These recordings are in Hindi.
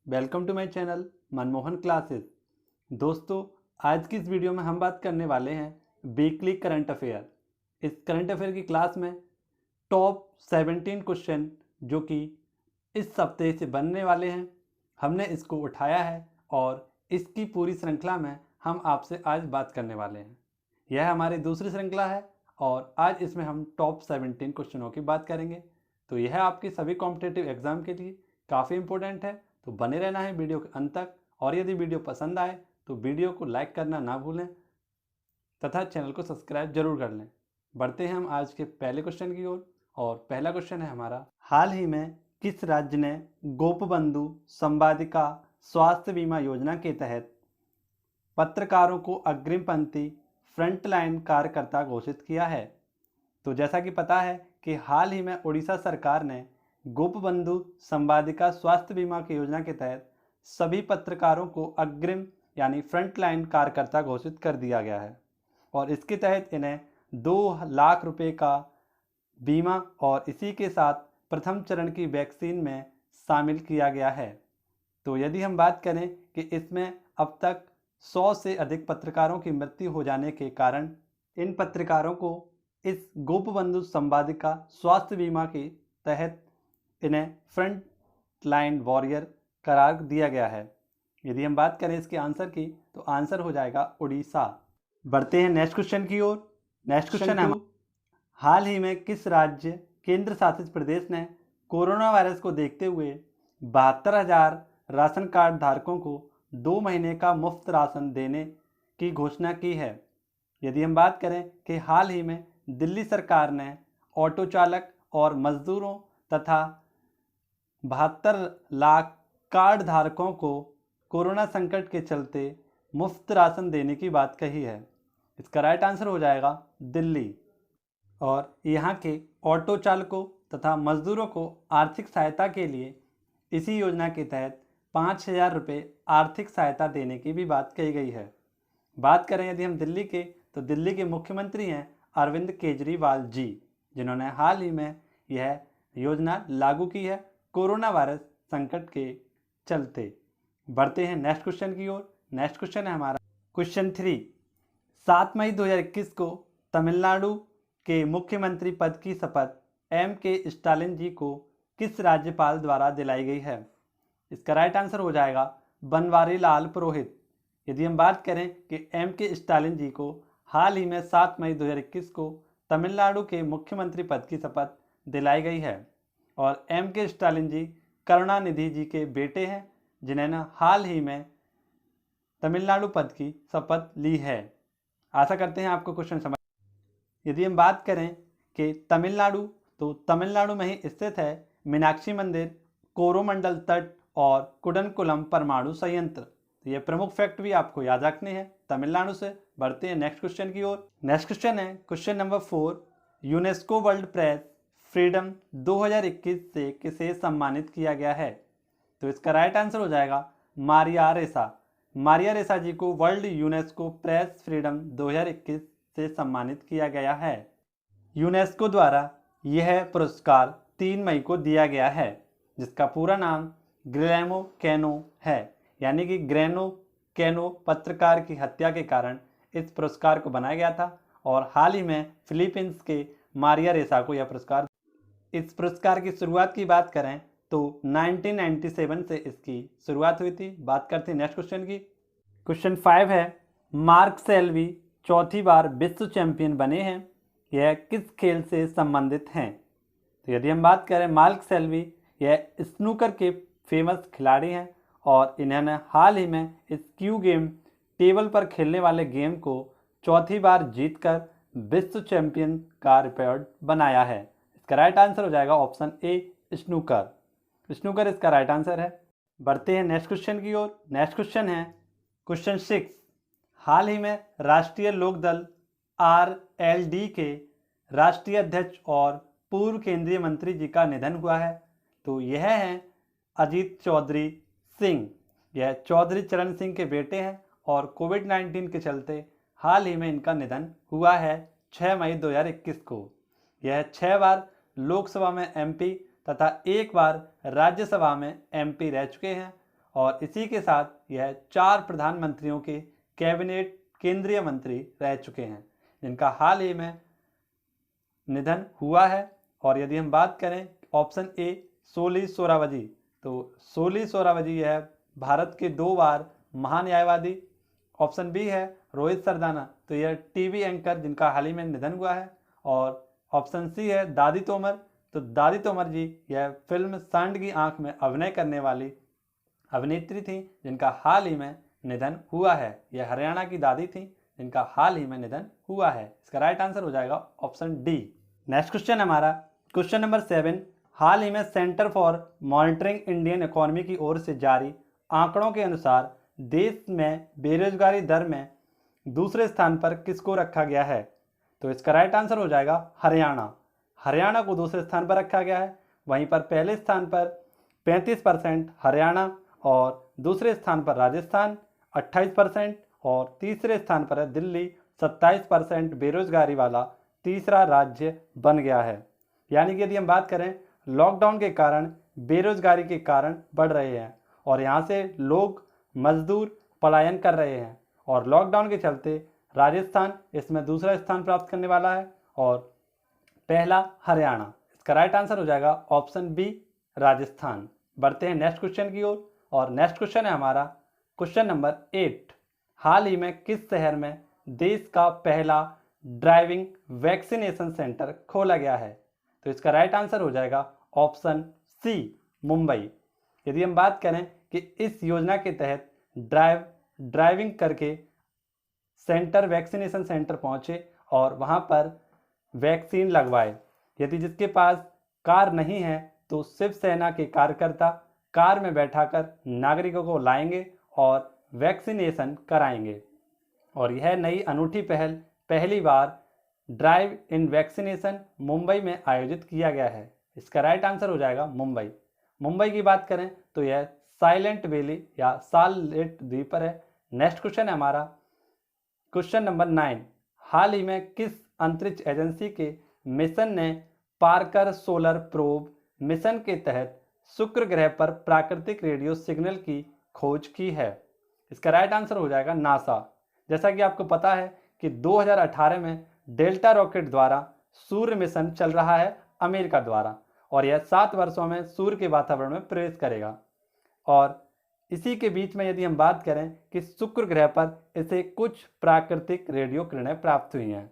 Welcome to my channel Manmohan classes. दोस्तों, आज की इस वीडियो में हम बात करने वाले हैं वीकली करंट अफेयर। इस करंट अफेयर की क्लास में टॉप 17 क्वेश्चन जो कि इस हफ्ते से बनने वाले हैं, हमने इसको उठाया है और इसकी पूरी श्रृंखला में हम आपसे आज बात करने वाले हैं। यह हमारी दूसरी श्रृंखला है और आज इसमें हम टॉप 17 क्वेश्चनों की बात करेंगे। तो यह आपके सभी कॉम्पिटिटिव एग्जाम के लिए काफ़ी इंपॉर्टेंट है, तो बने रहना है वीडियो के अंत तक। और यदि वीडियो पसंद आए तो वीडियो को लाइक करना ना भूलें तथा चैनल को सब्सक्राइब जरूर कर लें। बढ़ते हैं हम आज के पहले क्वेश्चन की ओर और पहला क्वेश्चन है हमारा, हाल ही में किस राज्य ने गोपबंधु संवादिका स्वास्थ्य बीमा योजना के तहत पत्रकारों को अग्रिम पंक्ति फ्रंटलाइन कार्यकर्ता घोषित किया है? तो जैसा कि पता है कि हाल ही में उड़ीसा सरकार ने गोपबंधु संवादिका स्वास्थ्य बीमा की योजना के तहत सभी पत्रकारों को अग्रिम यानी फ्रंटलाइन कार्यकर्ता घोषित कर दिया गया है और इसके तहत इन्हें 2 लाख रुपए का बीमा और इसी के साथ प्रथम चरण की वैक्सीन में शामिल किया गया है। तो यदि हम बात करें कि इसमें अब तक 100 से अधिक पत्रकारों की मृत्यु हो जाने के कारण इन पत्रकारों को इस गोपबंधु संवादिका स्वास्थ्य बीमा के तहत इन्हें फ्रंट लाइन वॉरियर करार दिया गया है। यदि हम बात करें इसके आंसर की तो आंसर हो जाएगा उड़ीसा। बढ़ते हैं नेक्स्ट क्वेश्चन की ओर। नेक्स्ट क्वेश्चन है, हाल ही में किस राज्य केंद्र शासित प्रदेश ने कोरोना वायरस को देखते हुए 72,000 राशन कार्ड धारकों को 2 महीने का मुफ्त राशन देने की घोषणा की है? यदि हम बात करें कि हाल ही में दिल्ली सरकार ने ऑटो चालक और मजदूरों तथा 72 लाख कार्ड धारकों को कोरोना संकट के चलते मुफ्त राशन देने की बात कही है। इसका राइट आंसर हो जाएगा दिल्ली। और यहाँ के ऑटो चालकों तथा मजदूरों को आर्थिक सहायता के लिए इसी योजना के तहत 5,000 रुपये आर्थिक सहायता देने की भी बात कही गई है। बात करें यदि हम दिल्ली के, तो दिल्ली के मुख्यमंत्री हैं अरविंद केजरीवाल जी, जिन्होंने हाल ही में यह योजना लागू की है कोरोना वायरस संकट के चलते। बढ़ते हैं नेक्स्ट क्वेश्चन की ओर। नेक्स्ट क्वेश्चन है हमारा क्वेश्चन 3, 7 मई 2021 को तमिलनाडु के मुख्यमंत्री पद की शपथ M.K. स्टालिन जी को किस राज्यपाल द्वारा दिलाई गई है? इसका राइट आंसर हो जाएगा बनवारी लाल पुरोहित। यदि हम बात करें कि M.K. स्टालिन जी को हाल ही में 7 मई 2021 को तमिलनाडु के मुख्यमंत्री पद की शपथ दिलाई गई है और M.K. स्टालिन जी करुणानिधि जी के बेटे हैं, जिन्होंने हाल ही में तमिलनाडु पद की शपथ ली है। आशा करते हैं आपको क्वेश्चन समझ। यदि हम बात करें कि तमिलनाडु, तो तमिलनाडु में ही स्थित है मीनाक्षी मंदिर, कोरोमंडल तट और कुडनकुलम परमाणु संयंत्र। तो ये प्रमुख फैक्ट भी आपको याद रखने हैं तमिलनाडु से। बढ़ते हैं नेक्स्ट क्वेश्चन की ओर। नेक्स्ट क्वेश्चन है question number 4, UNESCO world press freedom 2021 से किसे सम्मानित किया गया है? तो इसका राइट आंसर हो जाएगा मारिया रेसा। मारिया रेसा जी को वर्ल्ड यूनेस्को प्रेस फ्रीडम 2021 से सम्मानित किया गया है। यूनेस्को द्वारा यह पुरस्कार 3 मई को दिया गया है, जिसका पूरा नाम गिलेर्मो कैनो है। यानी कि ग्रेनो कैनो पत्रकार की हत्या के कारण इस पुरस्कार को बनाया गया था और हाल ही में फिलीपींस के मारिया रेसा को यह पुरस्कार। इस पुरस्कार की शुरुआत की बात करें तो 1997 से इसकी शुरुआत हुई थी। बात करते हैं नेक्स्ट क्वेश्चन की। क्वेश्चन 5 है, मार्क सेल्वी चौथी बार विश्व चैंपियन बने हैं, यह किस खेल से संबंधित हैं? तो यदि हम बात करें मार्क सेल्वी, यह स्नूकर के फेमस खिलाड़ी हैं और इन्होंने हाल ही में इस क्यू गेम टेबल पर खेलने वाले गेम को चौथी बार जीतकर विश्व चैंपियन का रिकॉर्ड बनाया है। इसका राइट आंसर हो जाएगा ऑप्शन ए स्नूकर। स्नूकर इसका राइट आंसर है। बढ़ते हैं नेक्स्ट क्वेश्चन की ओर। नेक्स्ट क्वेश्चन है क्वेश्चन 6, हाल ही में राष्ट्रीय लोकदल RLD के राष्ट्रीय अध्यक्ष और पूर्व केंद्रीय मंत्री जी का निधन हुआ है। तो यह है अजीत चौधरी सिंह। यह चौधरी चरण सिंह के बेटे हैं और कोविड-19 के चलते हाल ही में इनका निधन हुआ है 6 मई 2021 को। यह 6 बार लोकसभा में MP तथा 1 बार राज्यसभा में MP रह चुके हैं और इसी के साथ यह 4 प्रधानमंत्रियों के कैबिनेट केंद्रीय मंत्री रह चुके हैं जिनका हाल ही में निधन हुआ है। और यदि हम बात करें ऑप्शन ए सोली सोरावजी, तो सोली सोरावजी यह भारत के 2 बार महान न्यायवादी। ऑप्शन बी है रोहित सरदाना, तो यह टीवी एंकर जिनका हाल ही में निधन हुआ है। और ऑप्शन सी है दादी तोमर, तो दादी तोमर जी यह फिल्म सांड की आंख में अभिनय करने वाली अभिनेत्री थी जिनका हाल ही में निधन हुआ है। यह हरियाणा की दादी थी जिनका हाल ही में निधन हुआ है। इसका राइट आंसर हो जाएगा ऑप्शन डी। नेक्स्ट क्वेश्चन हमारा क्वेश्चन नंबर 7। हाल ही में centre for monitoring Indian economy की ओर से जारी आंकड़ों के अनुसार देश में बेरोजगारी दर में दूसरे स्थान पर किसको रखा गया है? तो इसका राइट आंसर हो जाएगा हरियाणा। हरियाणा को दूसरे स्थान पर रखा गया है। वहीं पर पहले स्थान पर 35% हरियाणा और दूसरे स्थान पर राजस्थान 28% और तीसरे स्थान पर है दिल्ली 27% बेरोजगारी वाला तीसरा राज्य बन गया है। यानी कि यदि हम बात करें लॉकडाउन के कारण बेरोजगारी के कारण बढ़ रहे हैं और यहाँ से लोग मजदूर पलायन कर रहे हैं और लॉकडाउन के चलते राजस्थान इसमें दूसरा स्थान प्राप्त करने वाला है और पहला हरियाणा। इसका राइट आंसर हो जाएगा ऑप्शन बी राजस्थान। बढ़ते हैं नेक्स्ट क्वेश्चन की ओर और नेक्स्ट क्वेश्चन है हमारा क्वेश्चन नंबर 8। हाल ही में किस शहर में देश का पहला ड्राइविंग वैक्सीनेशन सेंटर खोला गया है? तो इसका राइट आंसर हो जाएगा ऑप्शन सी मुंबई। यदि हम बात करें कि इस योजना के तहत ड्राइविंग करके सेंटर वैक्सीनेशन सेंटर पहुंचे और वहां पर वैक्सीन लगवाए। यदि जिसके पास कार नहीं है तो शिवसेना के कार्यकर्ता कार में बैठाकर नागरिकों को लाएंगे और वैक्सीनेशन कराएंगे। और यह नई अनूठी पहल पहली बार ड्राइव इन वैक्सीनेशन मुंबई में आयोजित किया गया है। इसका राइट आंसर हो जाएगा मुंबई। मुंबई की बात करें तो यह साइलेंट वैली या साललेट द्वीप पर है। नेक्स्ट क्वेश्चन है हमारा क्वेश्चन नंबर 9। हाल ही में किस अंतरिक्ष एजेंसी के मिशन ने पार्कर सोलर प्रोब मिशन के तहत शुक्र ग्रह पर प्राकृतिक रेडियो सिग्नल की खोज की है? इसका राइट आंसर हो जाएगा नासा। जैसा कि आपको पता है कि 2018 में डेल्टा रॉकेट द्वारा सूर्य मिशन चल रहा है अमेरिका द्वारा और यह 7 वर्षों में सूर्य के वातावरण में प्रवेश करेगा। और इसी के बीच में यदि हम बात करें कि शुक्र ग्रह पर इसे कुछ प्राकृतिक रेडियो किरणें प्राप्त हुई हैं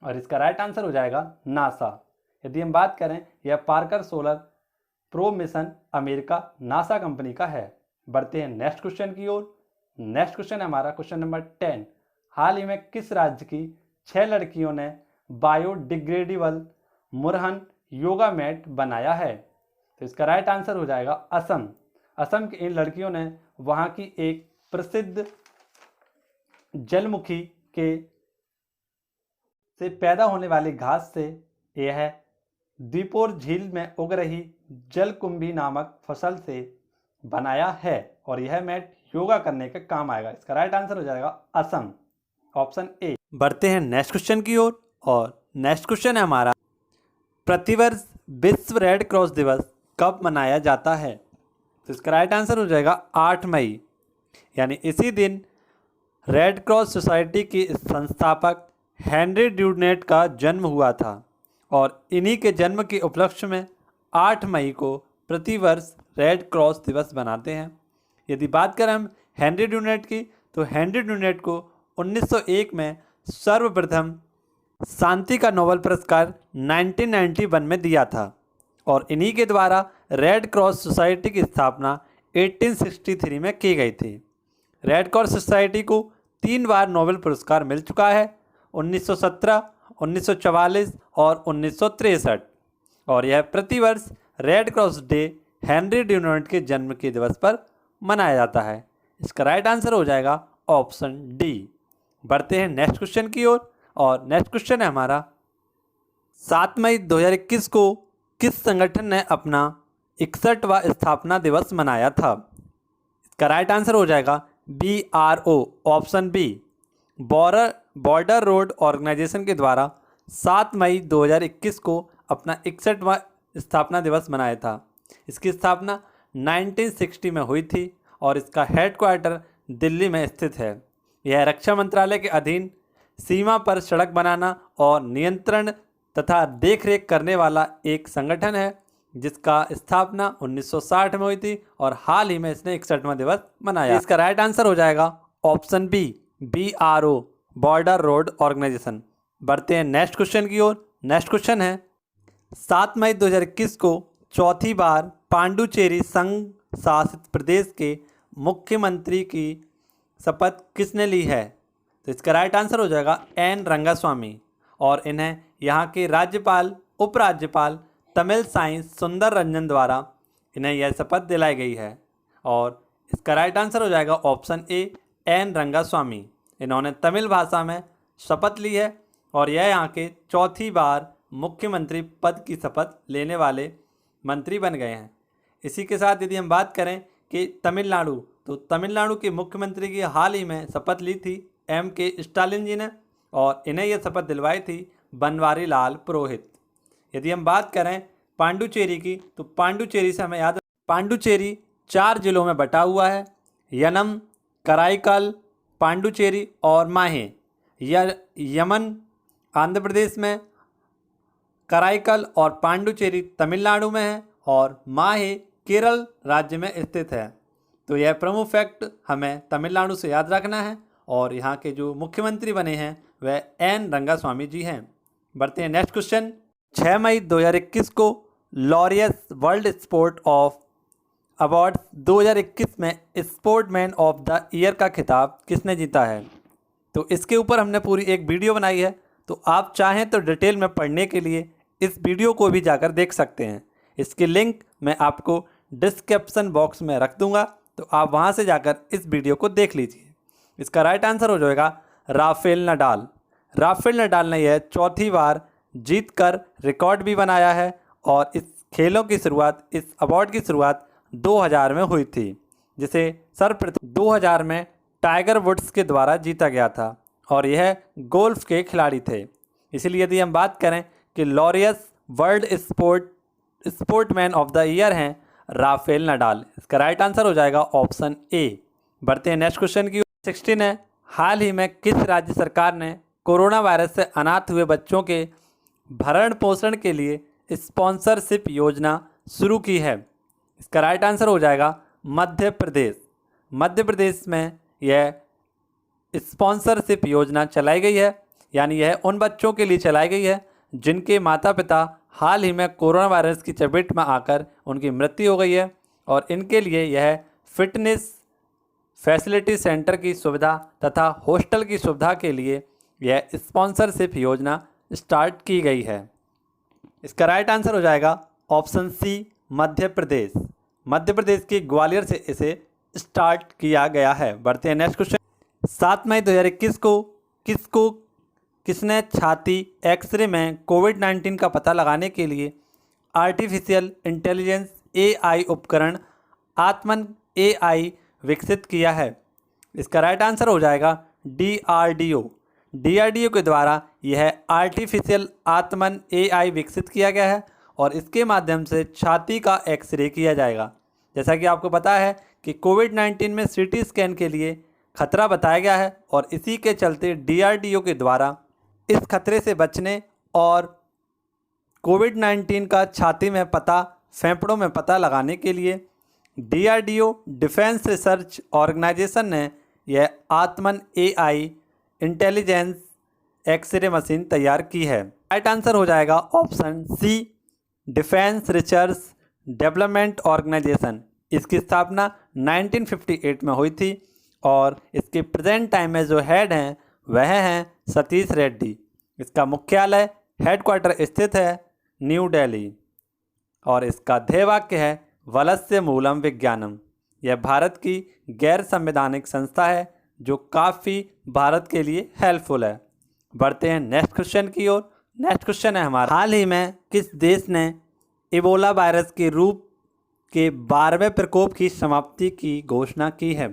और इसका राइट आंसर हो जाएगा नासा। यदि हम बात करें यह Parker solar probe mission America NASA company का है। बढ़ते हैं नेक्स्ट क्वेश्चन की ओर। नेक्स्ट क्वेश्चन है हमारा क्वेश्चन नंबर 10। हाल ही में किस राज्य की 6 लड़कियों ने बायोडिग्रेडेबल मुरहन योगा मैट बनाया है? तो इसका राइट आंसर हो जाएगा असम। असम की इन लड़कियों ने वहां की एक प्रसिद्ध जलमुखी के से पैदा होने वाली घास से यह द्वीपोर झील में उग रही जलकुंभी नामक फसल से बनाया है और यह मैट योगा करने के काम आएगा। इसका राइट आंसर हो जाएगा असम, ऑप्शन ए। बढ़ते हैं नेक्स्ट क्वेश्चन की ओर और नेक्स्ट क्वेश्चन है हमारा प्रतिवर्ष विश्व रेड क्रॉस दिवस कब मनाया जाता है? तो इसका राइट आंसर हो जाएगा 8 मई। यानी इसी दिन रेड क्रॉस सोसाइटी की संस्थापक हेनरी ड्यूनेट का जन्म हुआ था और इन्हीं के जन्म के उपलक्ष्य में 8 मई को प्रतिवर्ष रेड क्रॉस दिवस बनाते हैं। यदि बात करें हम हेनरी ड्यूनेट की तो हेनरी ड्यूनेट को 1901 में सर्वप्रथम शांति का नोबेल पुरस्कार 1991 में दिया था और इन्हीं के द्वारा रेड क्रॉस सोसाइटी की स्थापना 1863 में की गई थी। रेड क्रॉस सोसाइटी को 3 बार नोबेल पुरस्कार मिल चुका है, 1917, 1944 और 1963 और यह प्रतिवर्ष red cross day Henry Dunant के जन्म के दिवस पर मनाया जाता है। इसका राइट आंसर हो जाएगा ऑप्शन डी। बढ़ते हैं नेक्स्ट क्वेश्चन की ओर और नेक्स्ट क्वेश्चन है हमारा 7 मई 2021 को किस संगठन ने अपना 61वां स्थापना दिवस मनाया था? इसका राइट आंसर हो जाएगा BRO, option B. Border road organisation के द्वारा 7 मई 2021 को अपना 61वां स्थापना दिवस मनाया था। इसकी स्थापना 1960 में हुई थी और इसका हेडक्वार्टर दिल्ली में स्थित है। यह रक्षा मंत्रालय के अधीन सीमा पर सड़क बनाना और नियंत्रण तथा देखरेख करने वाला एक संगठन है, जिसका स्थापना 1960 में हुई थी और हाल ही में इसने 61वां दिवस मनाया। इसका राइट आंसर हो जाएगा option B, BRO, border road organisation. बढ़ते हैं नेक्स्ट क्वेश्चन की ओर। नेक्स्ट क्वेश्चन है 7 मई 2021 को चौथी बार पांडुचेरी संघ शासित प्रदेश के मुख्यमंत्री की शपथ किसने ली है? तो इसका राइट आंसर हो जाएगा एन रंगास्वामी, और इन्हें यहाँ के राज्यपाल उपराज्यपाल तमिलसाई सुंदर रंजन द्वारा इन्हें यह शपथ दिलाई गई है। और इसका राइट आंसर हो जाएगा ऑप्शन ए, एन रंगास्वामी। इन्होंने तमिल भाषा में शपथ ली है और यह यहाँ के चौथी बार मुख्यमंत्री पद की शपथ लेने वाले मंत्री बन गए हैं। इसी के साथ यदि हम बात करें कि तमिलनाडु, तो तमिलनाडु के मुख्यमंत्री की हाल ही में शपथ ली थी M.K. स्टालिन जी ने, और इन्हें यह शपथ दिलवाई थी बनवारी लाल पुरोहित। यदि हम बात करें पांडुचेरी की, तो पांडुचेरी से हमें याद, पांडुचेरी 4 जिलों में बटा हुआ है, यनम, कराईकल, पांडुचेरी और माहे। यमन आंध्र प्रदेश में, कराईकल और पांडुचेरी तमिलनाडु में है और माहे केरल राज्य में स्थित है। तो यह प्रमुख फैक्ट हमें तमिलनाडु से याद रखना है। और यहाँ के जो मुख्यमंत्री बने हैं वह एन रंगास्वामी जी हैं। बढ़ते हैं नेक्स्ट क्वेश्चन। 6 मई 2021 को Laureus world sport of award 2021 में स्पोर्टमैन ऑफ द ईयर का खिताब किसने जीता है? तो इसके ऊपर हमने पूरी एक वीडियो बनाई है, तो आप चाहें तो डिटेल में पढ़ने के लिए इस वीडियो को भी जाकर देख सकते हैं। इसकी लिंक मैं आपको डिस्क्रिप्शन बॉक्स में रख दूंगा, तो आप वहां से जाकर इस वीडियो को देख लीजिए। इसका राइट आंसर हो जाएगा राफेल नडाल। राफेल नडाल ने यह चौथी बार जीतकर रिकॉर्ड भी बनाया है और इस खेलों की शुरुआत, इस अवार्ड की शुरुआत 2000 में हुई थी, जिसे सर्वप्रथम 2000 में टाइगर वुड्स के द्वारा जीता गया था और यह गोल्फ के खिलाड़ी थे। इसलिए यदि हम बात करें कि Laureus world sportsman of the year हैं राफेल नडाल, इसका राइट आंसर हो जाएगा ऑप्शन ए। बढ़ते हैं नेक्स्ट क्वेश्चन की। 16 है, हाल ही में किस राज्य सरकार ने कोरोना वायरस से अनाथ हुए बच्चों के भरण पोषण के लिए स्पॉन्सरशिप योजना शुरू की है? इसका राइट आंसर हो जाएगा मध्य प्रदेश। मध्य प्रदेश में यह स्पॉन्सरशिप योजना चलाई गई है, यानी यह उन बच्चों के लिए चलाई गई है जिनके माता पिता हाल ही में कोरोना वायरस की चपेट में आकर उनकी मृत्यु हो गई है, और इनके लिए यह फिटनेस फैसिलिटी सेंटर की सुविधा तथा हॉस्टल की सुविधा के लिए यह स्पॉन्सरशिप योजना स्टार्ट की गई है। इसका राइट आंसर हो जाएगा ऑप्शन सी, मध्य प्रदेश। मध्य प्रदेश के ग्वालियर से इसे स्टार्ट किया गया है। बढ़ते हैं नेक्स्ट क्वेश्चन। 7 मई 2021 को किसने छाती एक्सरे में कोविड-19 का पता लगाने के लिए आर्टिफिशियल इंटेलिजेंस AI उपकरण आत्मन AI विकसित किया है? इसका राइट आंसर हो जाएगा DRDO। DRDO के द्वारा यह आर्टिफिशियल आत्मन AI विकसित किया गया है और इसके माध्यम से छाती का एक्सरे किया जाएगा। जैसा कि आपको पता है कि कोविड-19 में CT स्कैन के लिए खतरा बताया गया है और इसी के चलते DRDO के द्वारा इस खतरे से बचने और कोविड-19 का छाती में पता, फेफड़ों में पता लगाने के लिए DRDO डिफेंस रिसर्च ऑर्गेनाइजेशन ने यह आत्मन AI इंटेलिजेंस एक्सरे मशीन तैयार की है। राइट आंसर हो जाएगा option C, defence research development organisation. इसकी स्थापना 1958 में हुई थी और इसके प्रेजेंट टाइम में जो हेड हैं वह हैं सतीश रेड्डी। इसका मुख्यालय हेडक्वार्टर स्थित है न्यू दिल्ली और इसका ध्येय वाक्य है वलस्य मूलम विज्ञानम। यह भारत की गैर संवैधानिक संस्था है जो काफ़ी भारत के लिए हेल्पफुल है। बढ़ते हैं नेक्स्ट क्वेश्चन की ओर। नेक्स्ट क्वेश्चन है हमारा, हाल ही में किस देश ने इबोला वायरस के रूप के 12वें प्रकोप की समाप्ति की घोषणा की है?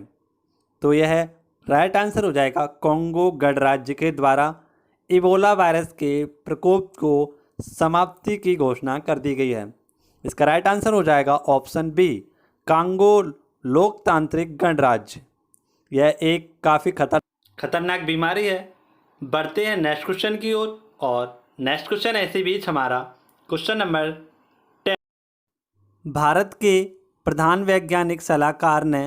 तो यह राइट आंसर हो जाएगा कोंगो गणराज्य के द्वारा इबोला वायरस के प्रकोप को समाप्ति की घोषणा कर दी गई है। इसका राइट आंसर हो जाएगा ऑप्शन बी, कांगो लोकतांत्रिक गणराज्य। यह एक काफ़ी खतरनाक बीमारी है। बढ़ते हैं नेक्स्ट क्वेश्चन की ओर, और नेक्स्ट क्वेश्चन ऐसे बीच हमारा क्वेश्चन नंबर 10। भारत के प्रधान वैज्ञानिक सलाहकार ने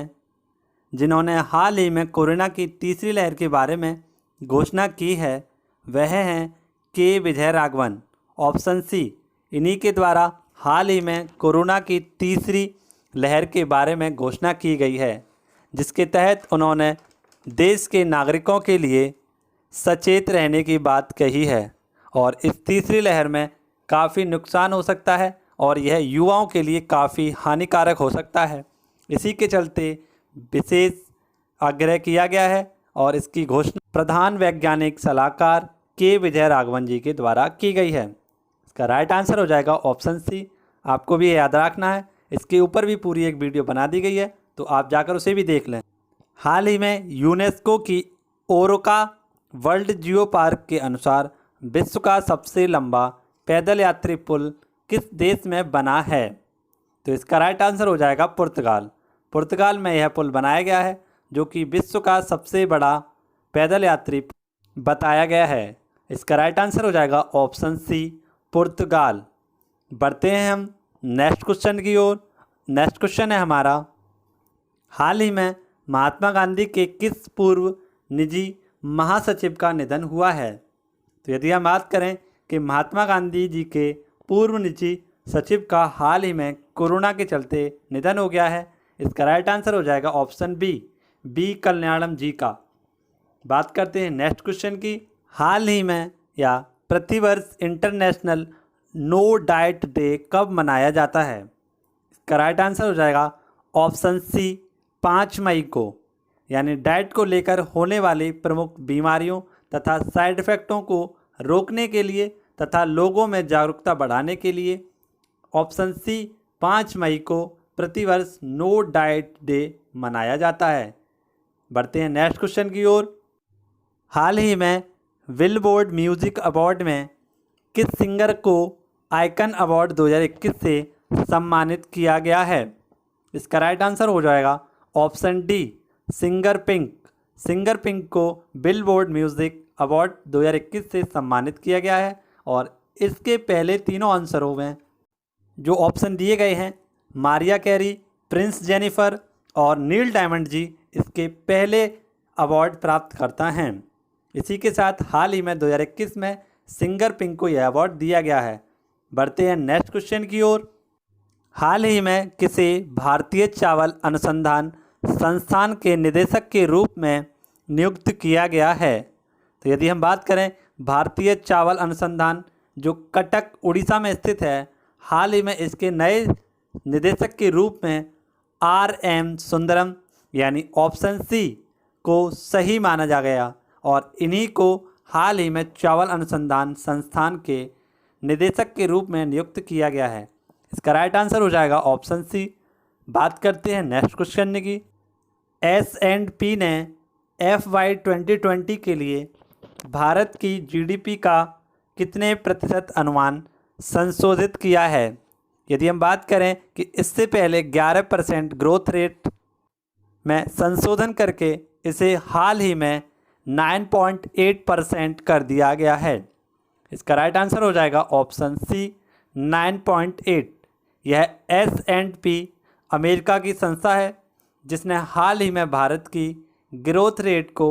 जिन्होंने हाल ही में कोरोना की तीसरी लहर के बारे में घोषणा की है वह हैं के विजय राघवन। ऑप्शन सी, इन्हीं के द्वारा हाल ही में कोरोना की तीसरी लहर के बारे में घोषणा की गई है, जिसके तहत उन्होंने देश के नागरिकों के लिए सचेत रहने की बात कही है। और इस तीसरी लहर में काफ़ी नुकसान हो सकता है और यह युवाओं के लिए काफ़ी हानिकारक हो सकता है। इसी के चलते विशेष आग्रह किया गया है और इसकी घोषणा प्रधान वैज्ञानिक सलाहकार के विजय राघवन जी के द्वारा की गई है। इसका राइट आंसर हो जाएगा ऑप्शन सी। आपको भी याद रखना है, इसके ऊपर भी पूरी एक वीडियो बना दी गई है, तो आप जाकर उसे भी देख लें। हाल ही में यूनेस्को की ओरोका वर्ल्ड जियो पार्क के अनुसार विश्व का सबसे लंबा पैदल यात्री पुल किस देश में बना है? तो इसका राइट आंसर हो जाएगा पुर्तगाल। पुर्तगाल में यह पुल बनाया गया है, जो कि विश्व का सबसे बड़ा पैदल यात्री बताया गया है। इसका राइट आंसर हो जाएगा ऑप्शन सी, पुर्तगाल। बढ़ते हैं हम नेक्स्ट क्वेश्चन की ओर। नेक्स्ट क्वेश्चन है हमारा, हाल ही में महात्मा गांधी के किस पूर्व निजी महासचिव का निधन हुआ है? तो यदि हम बात करें कि महात्मा गांधी जी के पूर्व निजी सचिव का हाल ही में कोरोना के चलते निधन हो गया है, इसका राइट आंसर हो जाएगा ऑप्शन बी कल्याणम जी का। बात करते हैं नेक्स्ट क्वेश्चन की। हाल ही में या प्रतिवर्ष इंटरनेशनल नो डाइट डे कब मनाया जाता है? इसका राइट आंसर हो जाएगा ऑप्शन सी, 5 मई को। यानी डाइट को लेकर होने वाली प्रमुख बीमारियों तथा साइड इफ़ेक्टों को रोकने के लिए तथा लोगों में जागरूकता बढ़ाने के लिए ऑप्शन सी, 5 मई को प्रतिवर्ष नो डाइट डे मनाया जाता है। बढ़ते हैं नेक्स्ट क्वेश्चन की ओर। हाल ही में बिलबोर्ड म्यूजिक अवार्ड में किस सिंगर को आइकन अवार्ड 2021 से सम्मानित किया गया है? इसका राइट आंसर हो जाएगा option D, singer pink. Singer pink को बिलबोर्ड म्यूज़िक अवार्ड 2021 से सम्मानित किया गया है और इसके पहले तीनों आंसरों में जो ऑप्शन दिए गए हैं, मारिया कैरी, प्रिंस जेनिफर और नील डायमंड जी इसके पहले अवार्ड प्राप्त करता हैं। इसी के साथ हाल ही में 2021 में सिंगर पिंक को यह अवार्ड दिया गया है। बढ़ते हैं नेक्स्ट क्वेश्चन की ओर। हाल ही में किसे भारतीय चावल अनुसंधान संस्थान के निदेशक के रूप में नियुक्त किया गया है? तो यदि हम बात करें भारतीय चावल अनुसंधान जो कटक उड़ीसा में स्थित है, हाल ही में इसके नए निदेशक के रूप में RM सुंदरम यानी ऑप्शन सी को सही माना जा गया और इन्हीं को हाल ही में चावल अनुसंधान संस्थान के निदेशक के रूप में नियुक्त किया गया है। इसका राइट आंसर हो जाएगा ऑप्शन सी। बात करते हैं नेक्स्ट क्वेश्चन की। S&P ने FY 2020 के लिए भारत की GDP का कितने प्रतिशत अनुमान संशोधित किया है? यदि हम बात करें कि इससे पहले 11% ग्रोथ रेट में संशोधन करके इसे हाल ही में 9.8% कर दिया गया है। इसका राइट आंसर हो जाएगा ऑप्शन सी, 9.8। यह S&P अमेरिका की संस्था है जिसने हाल ही में भारत की ग्रोथ रेट को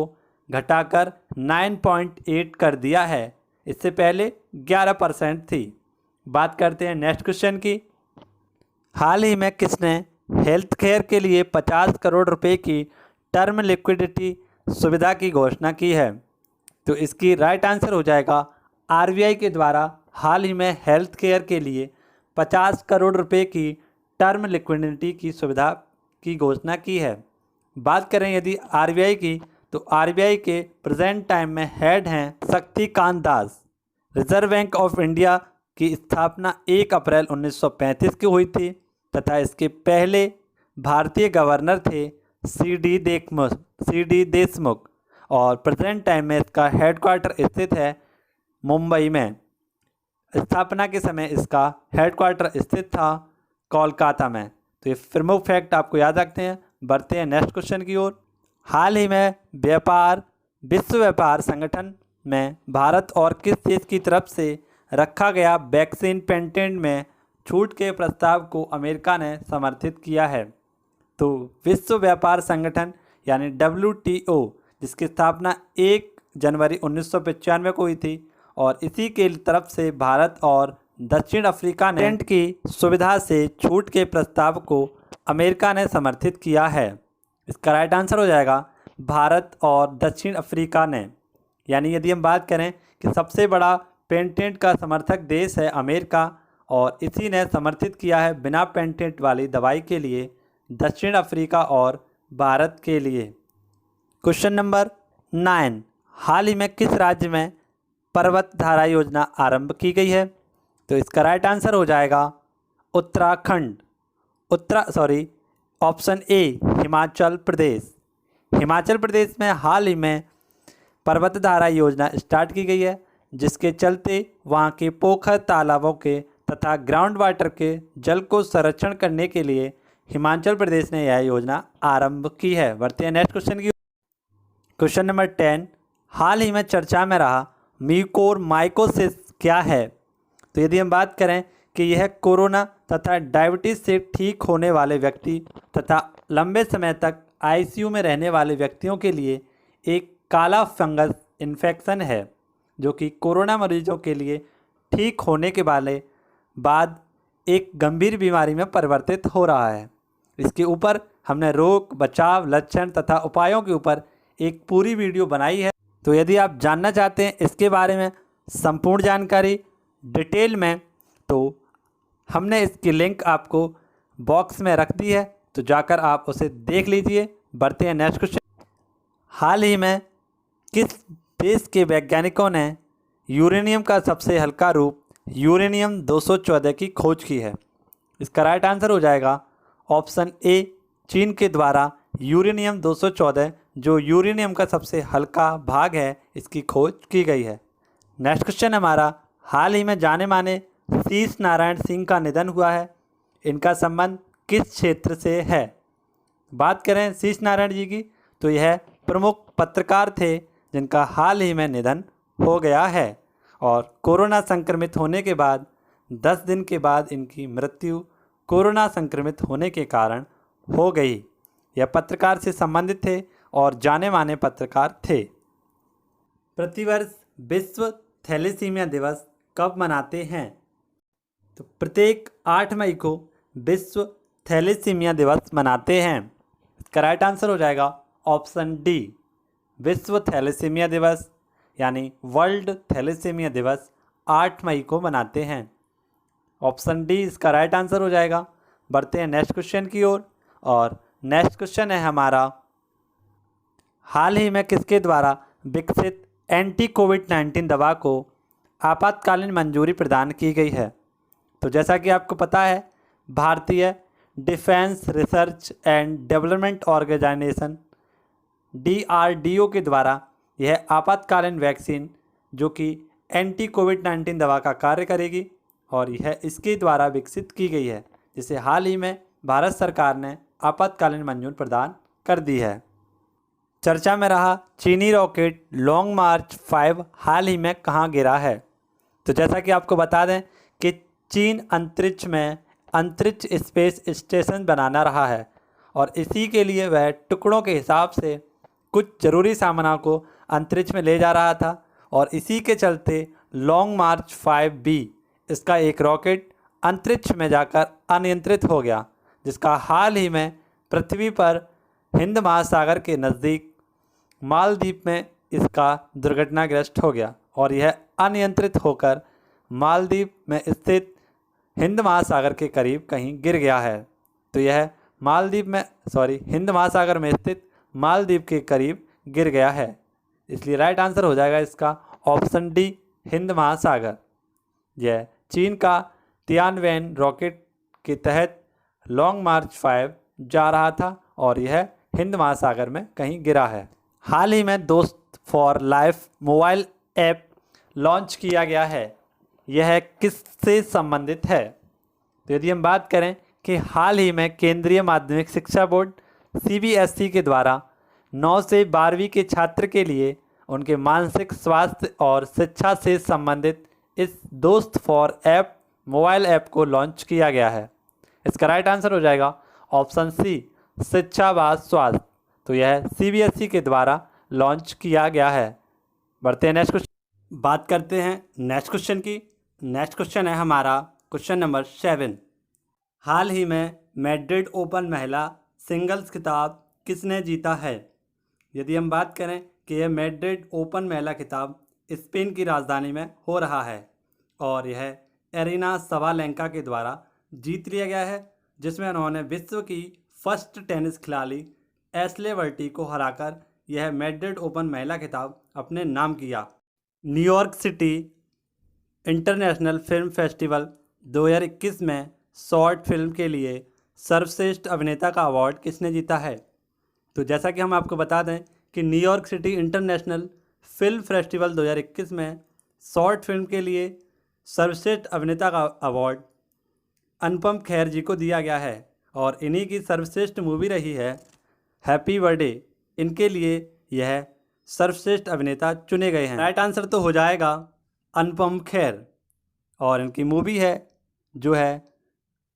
घटाकर 9.8 कर दिया है। इससे पहले 11% थी। बात करते हैं नेक्स्ट क्वेश्चन की। हाल ही में किसने हेल्थ केयर के लिए 50 करोड़ रुपए की टर्म लिक्विडिटी सुविधा की घोषणा की है? तो इसकी राइट आंसर हो जाएगा RBI के द्वारा हाल ही में हेल्थ केयर के लिए 50 करोड़ रुपए की टर्म लिक्विडिटी की सुविधा की घोषणा की है। बात करें यदि RBI की, तो RBI के प्रेजेंट टाइम में हेड हैं Shaktikanta Das. Reserve bank of India की स्थापना 1 अप्रैल 1935 की हुई थी तथा इसके पहले भारतीय गवर्नर थे CD देशमुख और प्रेजेंट टाइम में इसका हेडक्वार्टर स्थित है मुंबई में। स्थापना के समय इसका हेडक्वार्टर स्थित था कोलकाता में। तो ये प्रमुख फैक्ट आपको याद रखते हैं। बढ़ते हैं नेक्स्ट क्वेश्चन की ओर। हाल ही में विश्व व्यापार संगठन में भारत और किस देश की तरफ से रखा गया वैक्सीन पेटेंट में छूट के प्रस्ताव को अमेरिका ने समर्थित किया है? तो विश्व व्यापार संगठन यानी WTO, जिसकी स्थापना 1 जनवरी 1995 को हुई थी, और इसी के तरफ से भारत और दक्षिण अफ्रीका ने पेटेंट की सुविधा से छूट के प्रस्ताव को अमेरिका ने समर्थित किया है। इसका राइट आंसर हो जाएगा भारत और दक्षिण अफ्रीका ने। यानी यदि हम बात करें कि सबसे बड़ा पेटेंट का समर्थक देश है अमेरिका, और इसी ने समर्थित किया है बिना पेटेंट वाली दवाई के लिए दक्षिण अफ्रीका और भारत के लिए। क्वेश्चन नंबर 9, हाल ही में किस राज्य में पर्वत धारा योजना आरंभ की गई है? तो इसका राइट आंसर हो जाएगा उत्तराखंड। Option A Himachal Pradesh. हिमाचल प्रदेश में हाल ही में पर्वत धारा योजना स्टार्ट की गई है, जिसके चलते वहाँ के पोखर तालाबों के तथा ग्राउंड वाटर के जल को संरक्षण करने के लिए हिमाचल प्रदेश ने यह योजना आरंभ की है। बढ़ते हैं नेक्स्ट क्वेश्चन की। क्वेश्चन नंबर 10, हाल ही में चर्चा में रहा म्यूकोरमाइकोसिस क्या है? तो यदि हम बात करें कि यह कोरोना तथा डायबिटीज़ से ठीक होने वाले व्यक्ति तथा लंबे समय तक ICU में रहने वाले व्यक्तियों के लिए एक काला फंगस इन्फेक्शन है, जो कि कोरोना मरीजों के लिए ठीक होने के बाद एक गंभीर बीमारी में परिवर्तित हो रहा है। इसके ऊपर हमने रोग, बचाव, लक्षण तथा उपायों के ऊपर एक पूरी वीडियो बनाई है। तो यदि आप जानना चाहते हैं इसके बारे में संपूर्ण जानकारी डिटेल में, तो हमने इसकी लिंक आपको बॉक्स में रख दी है, तो जाकर आप उसे देख लीजिए। बढ़ते हैं नेक्स्ट क्वेश्चन। हाल ही में किस देश के वैज्ञानिकों ने यूरेनियम का सबसे हल्का रूप यूरेनियम 214 की खोज की है? इसका राइट आंसर हो जाएगा ऑप्शन ए चीन के द्वारा यूरेनियम 214, जो यूरेनियम का सबसे हल्का भाग है, इसकी खोज की गई है। नेक्स्ट क्वेश्चन हमारा, हाल ही में जाने माने शीश नारायण सिंह का निधन हुआ है, इनका संबंध किस क्षेत्र से है? बात करें शीश नारायण जी की, तो यह प्रमुख पत्रकार थे जिनका हाल ही में निधन हो गया है, और कोरोना संक्रमित होने के बाद 10 दिन के बाद इनकी मृत्यु कोरोना संक्रमित होने के कारण हो गई। यह पत्रकार से संबंधित थे और जाने माने पत्रकार थे। प्रतिवर्ष विश्व थैलेसीमिया दिवस कब मनाते हैं? तो प्रत्येक 8 मई को विश्व थैलेसीमिया दिवस मनाते हैं। इसका राइट आंसर हो जाएगा ऑप्शन डी, विश्व थैलेसीमिया दिवस यानी वर्ल्ड थैलेसीमिया दिवस 8 मई को मनाते हैं। ऑप्शन डी इसका राइट आंसर हो जाएगा। बढ़ते हैं नेक्स्ट क्वेश्चन की ओर, और नेक्स्ट क्वेश्चन है हमारा, हाल ही में किसके द्वारा विकसित एंटी कोविड-19 दवा को आपातकालीन मंजूरी प्रदान की गई है? तो जैसा कि आपको पता है, भारतीय defence research and development organisation DRDO के द्वारा यह आपातकालीन वैक्सीन, जो कि एंटी कोविड-19 दवा का कार्य करेगी, और यह इसके द्वारा विकसित की गई है, जिसे हाल ही में भारत सरकार ने आपातकालीन मंजूरी प्रदान कर दी है। चर्चा में रहा चीनी रॉकेट लॉन्ग मार्च 5 हाल ही में कहाँ गिरा है? तो जैसा कि आपको बता दें कि चीन अंतरिक्ष में अंतरिक्ष स्पेस स्टेशन बनाना रहा है, और इसी के लिए वह टुकड़ों के हिसाब से कुछ ज़रूरी सामान को अंतरिक्ष में ले जा रहा था, और इसी के चलते लॉन्ग मार्च 5B इसका एक रॉकेट अंतरिक्ष में जाकर अनियंत्रित हो गया, जिसका हाल ही में पृथ्वी पर हिंद महासागर के नज़दीक मालदीव में इसका दुर्घटनाग्रस्त हो गया, और यह अनियंत्रित होकर मालदीव में स्थित हिंद महासागर के करीब कहीं गिर गया है। तो यह हिंद महासागर में स्थित मालदीव के करीब गिर गया है, इसलिए राइट आंसर हो जाएगा इसका ऑप्शन डी, हिंद महासागर। यह चीन का तियानवेन रॉकेट के तहत लॉन्ग मार्च 5 जा रहा था, और यह हिंद महासागर में कहीं गिरा है। हाल ही में दोस्त for life mobile app launch किया गया है, यह किससे संबंधित है? तो यदि हम बात करें कि हाल ही में केंद्रीय माध्यमिक शिक्षा बोर्ड CBSE के द्वारा 9 से 12वीं के छात्र के लिए उनके मानसिक स्वास्थ्य और शिक्षा से संबंधित इस दोस्त फॉर ऐप मोबाइल ऐप को लॉन्च किया गया है। इसका राइट आंसर हो जाएगा ऑप्शन सी, शिक्षा व स्वास्थ्य। तो यह CBSE के द्वारा लॉन्च किया गया है। बढ़ते हैं नेक्स्ट क्वेश्चन, बात करते हैं नेक्स्ट क्वेश्चन की। नेक्स्ट क्वेश्चन है हमारा क्वेश्चन नंबर 7। हाल ही में मैड्रिड ओपन महिला सिंगल्स खिताब किसने जीता है? यदि हम बात करें कि यह मैड्रिड ओपन महिला खिताब स्पेन की राजधानी में हो रहा है और यह एरिना सवालेंका के द्वारा जीत लिया गया है, जिसमें उन्होंने विश्व की फर्स्ट टेनिस खिलाड़ी एशले वर्टी को हराकर यह मैड्रिड ओपन महिला खिताब अपने नाम किया। New York city international film festival 2021 में शॉर्ट फिल्म के लिए सर्वश्रेष्ठ अभिनेता का अवार्ड किसने जीता है? तो जैसा कि हम आपको बता दें कि New York city international film festival 2021 में शॉर्ट फिल्म के लिए सर्वश्रेष्ठ अभिनेता का अवार्ड अनुपम खेर जी को दिया गया है और इन्हीं की सर्वश्रेष्ठ मूवी रही है हैप्पी बर्थडे। इनके लिए यह सर्वश्रेष्ठ अभिनेता चुने गए हैं। राइट आंसर तो हो जाएगा अनुपम खेर और इनकी मूवी है जो है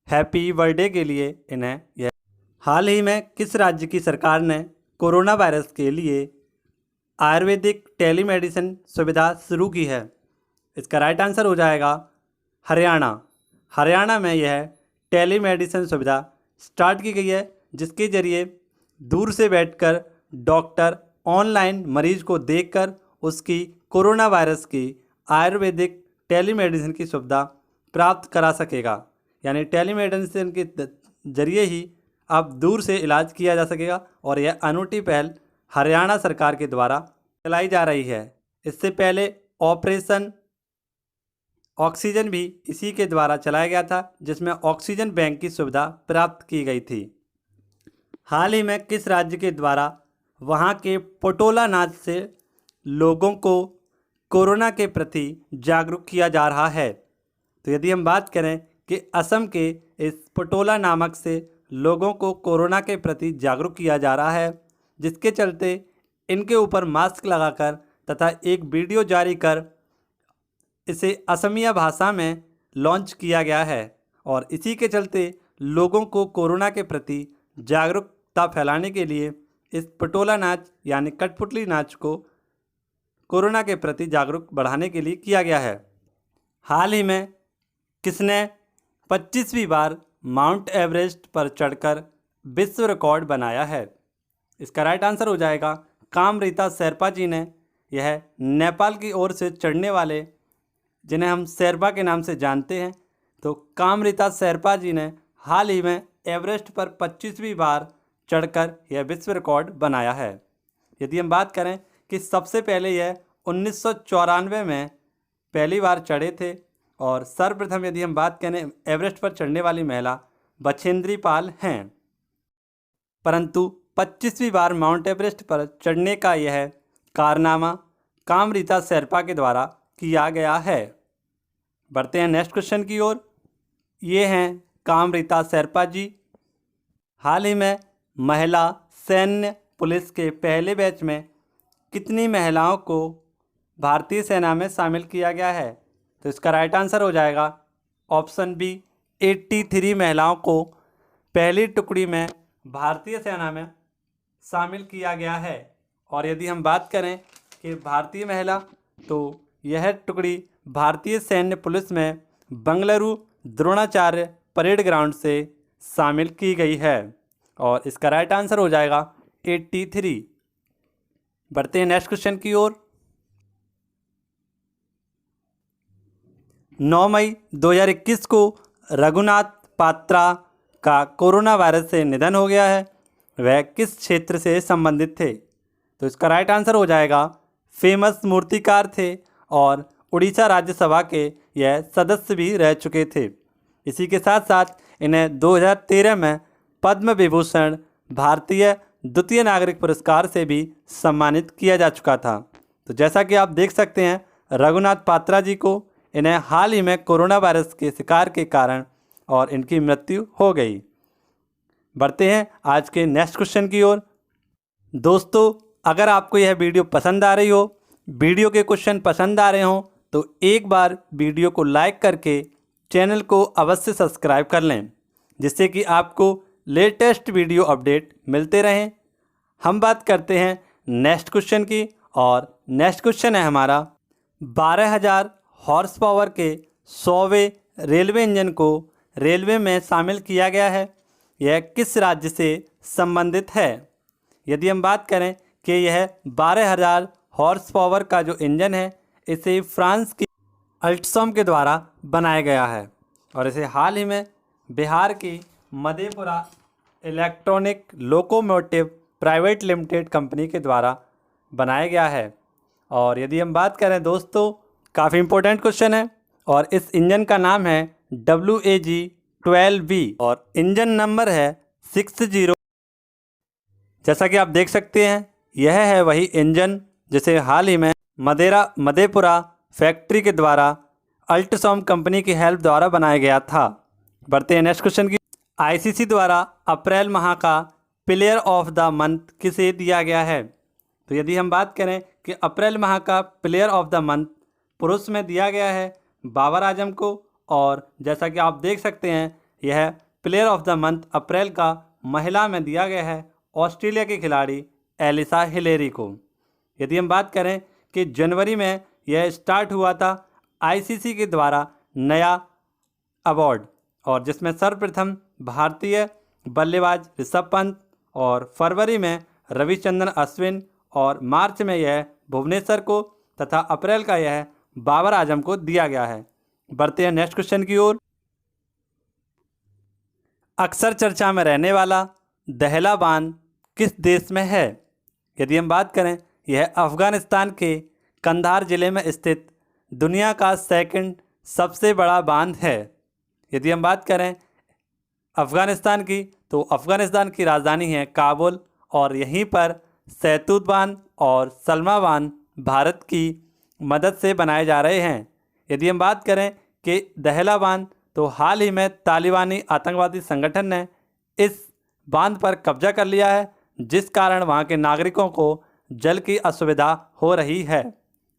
हैप्पी बर्थडे के लिए इन्हें यह। हाल ही में किस राज्य की सरकार ने कोरोना वायरस के लिए आयुर्वेदिक टेलीमेडिसिन सुविधा शुरू की है? इसका राइट आंसर हो जाएगा हरियाणा। हरियाणा में यह टेलीमेडिसिन सुविधा स्टार्ट की गई है, जिसके ज़रिए दूर से बैठकर डॉक्टर ऑनलाइन मरीज को देखकर उसकी कोरोना वायरस की आयुर्वेदिक टेलीमेडिसिन की सुविधा प्राप्त करा सकेगा। यानी टेलीमेडिसिन के जरिए ही अब दूर से इलाज किया जा सकेगा और यह अनूठी पहल हरियाणा सरकार के द्वारा चलाई जा रही है। इससे पहले ऑपरेशन ऑक्सीजन भी इसी के द्वारा चलाया गया था, जिसमें ऑक्सीजन बैंक की सुविधा प्राप्त की गई थी। हाल ही में किस राज्य के द्वारा वहां के पटोला नाच से लोगों को कोरोना के प्रति जागरूक किया जा रहा है? तो यदि हम बात करें कि असम के इस पटोला नामक से लोगों को कोरोना के प्रति जागरूक किया जा रहा है, जिसके चलते इनके ऊपर मास्क लगाकर तथा एक वीडियो जारी कर इसे असमिया भाषा में लॉन्च किया गया है और इसी के चलते लोगों को कोरोना के प्रति जागरूकता फैलाने के लिए इस पटोला नाच यानी कठपुतली नाच को कोरोना के प्रति जागरूक बढ़ाने के लिए किया गया है। हाल ही में किसने 25वीं बार माउंट एवरेस्ट पर चढ़कर विश्व रिकॉर्ड बनाया है? इसका राइट आंसर हो जाएगा कामरीता शेरपा जी ने। यह नेपाल की ओर से चढ़ने वाले, जिन्हें हम शेरपा के नाम से जानते हैं, तो कामरीता शेरपा जी ने हाल ही में एवरेस्ट पर 25वीं बार चढ़कर यह विश्व रिकॉर्ड बनाया है। यदि हम बात करें कि सबसे पहले यह 1994 में पहली बार चढ़े थे और सर्वप्रथम यदि हम बात करें एवरेस्ट पर चढ़ने वाली महिला बछेंद्री पाल हैं, परंतु 25वीं बार माउंट एवरेस्ट पर चढ़ने का यह कारनामा कामरीता शेरपा के द्वारा किया गया है। बढ़ते हैं नेक्स्ट क्वेश्चन की ओर। ये हैं कामरीता शेरपा जी। हाल ही में महिला सैन्य पुलिस के पहले बैच में कितनी महिलाओं को भारतीय सेना में शामिल किया गया है? तो इसका राइट आंसर हो जाएगा ऑप्शन बी, 83 महिलाओं को पहली टुकड़ी में भारतीय सेना में शामिल किया गया है। और यदि हम बात करें कि भारतीय महिला, तो यह टुकड़ी भारतीय सैन्य पुलिस में बंगलुरु द्रोणाचार्य परेड ग्राउंड से शामिल की गई है और इसका राइट आंसर हो जाएगा 83। बढ़ते हैं नेक्स्ट क्वेश्चन की ओर। 9 मई 2021 को रघुनाथ पात्रा का कोरोना वायरस से निधन हो गया है। वह किस क्षेत्र से संबंधित थे? तो इसका राइट आंसर हो जाएगा फेमस मूर्तिकार थे और उड़ीसा राज्यसभा के यह सदस्य भी रह चुके थे। इसी के साथ साथ इन्हें 2013 में पद्म विभूषण भारतीय द्वितीय नागरिक पुरस्कार से भी सम्मानित किया जा चुका था। तो जैसा कि आप देख सकते हैं, रघुनाथ पात्रा जी को इन्हें हाल ही में कोरोना वायरस के शिकार के कारण और इनकी मृत्यु हो गई। बढ़ते हैं आज के नेक्स्ट क्वेश्चन की ओर। दोस्तों, अगर आपको यह वीडियो पसंद आ रही हो, वीडियो के क्वेश्चन पसंद आ रहे हों, तो एक बार वीडियो को लाइक करके चैनल को अवश्य सब्सक्राइब कर लें, जिससे कि आपको लेटेस्ट वीडियो अपडेट मिलते रहें। हम बात करते हैं नेक्स्ट क्वेश्चन की, और नेक्स्ट क्वेश्चन है हमारा 12,000 हॉर्स पावर के 100वें रेलवे इंजन को रेलवे में शामिल किया गया है। यह किस राज्य से संबंधित है? यदि हम बात करें कि यह 12,000 हॉर्स पावर का जो इंजन है, इसे फ्रांस की अल्ट्सॉम के द्वारा बनाया गया है, और इसे हाल ही में बिहार की Madhepura electronic locomotive private limited company के द्वारा बनाया गया है। और यदि हम बात करें दोस्तों, काफ़ी इम्पोर्टेंट क्वेश्चन है, और इस इंजन का नाम है WAG-12V और इंजन नंबर है 60। जैसा कि आप देख सकते हैं, यह है वही इंजन जिसे हाल ही में मधेपुरा फैक्ट्री के द्वारा अल्ट्सॉम कंपनी की हेल्प द्वारा बनाया गया था। बढ़ते हैं नेक्स्ट क्वेश्चन की। ICC द्वारा अप्रैल माह का प्लेयर ऑफ द मंथ किसे दिया गया है? तो यदि हम बात करें कि अप्रैल माह का प्लेयर ऑफ द मंथ पुरुष में दिया गया है बाबर आजम को, और जैसा कि आप देख सकते हैं, यह प्लेयर ऑफ द मंथ अप्रैल का महिला में दिया गया है ऑस्ट्रेलिया के खिलाड़ी एलिसा हिलेरी को। यदि हम बात करें कि जनवरी में यह स्टार्ट हुआ था ICC के द्वारा नया अवार्ड, और जिसमें सर्वप्रथम भारतीय बल्लेबाज ऋषभ पंत, और फरवरी में रविचंद्रन अश्विन, और मार्च में यह भुवनेश्वर को, तथा अप्रैल का यह बाबर आजम को दिया गया है। बढ़ते हैं नेक्स्ट क्वेश्चन की ओर। अक्सर चर्चा में रहने वाला दहला बांध किस देश में है? यदि हम बात करें, यह अफ़गानिस्तान के कंधार ज़िले में स्थित दुनिया का सेकंड सबसे बड़ा बांध है। यदि हम बात करें अफ़गानिस्तान की, तो अफ़गानिस्तान की राजधानी है काबुल, और यहीं पर सैतूत बांध और सलमा बांध भारत की मदद से बनाए जा रहे हैं। यदि हम बात करें कि दहला बांध, तो हाल ही में तालिबानी आतंकवादी संगठन ने इस बांध पर कब्जा कर लिया है, जिस कारण वहां के नागरिकों को जल की असुविधा हो रही है।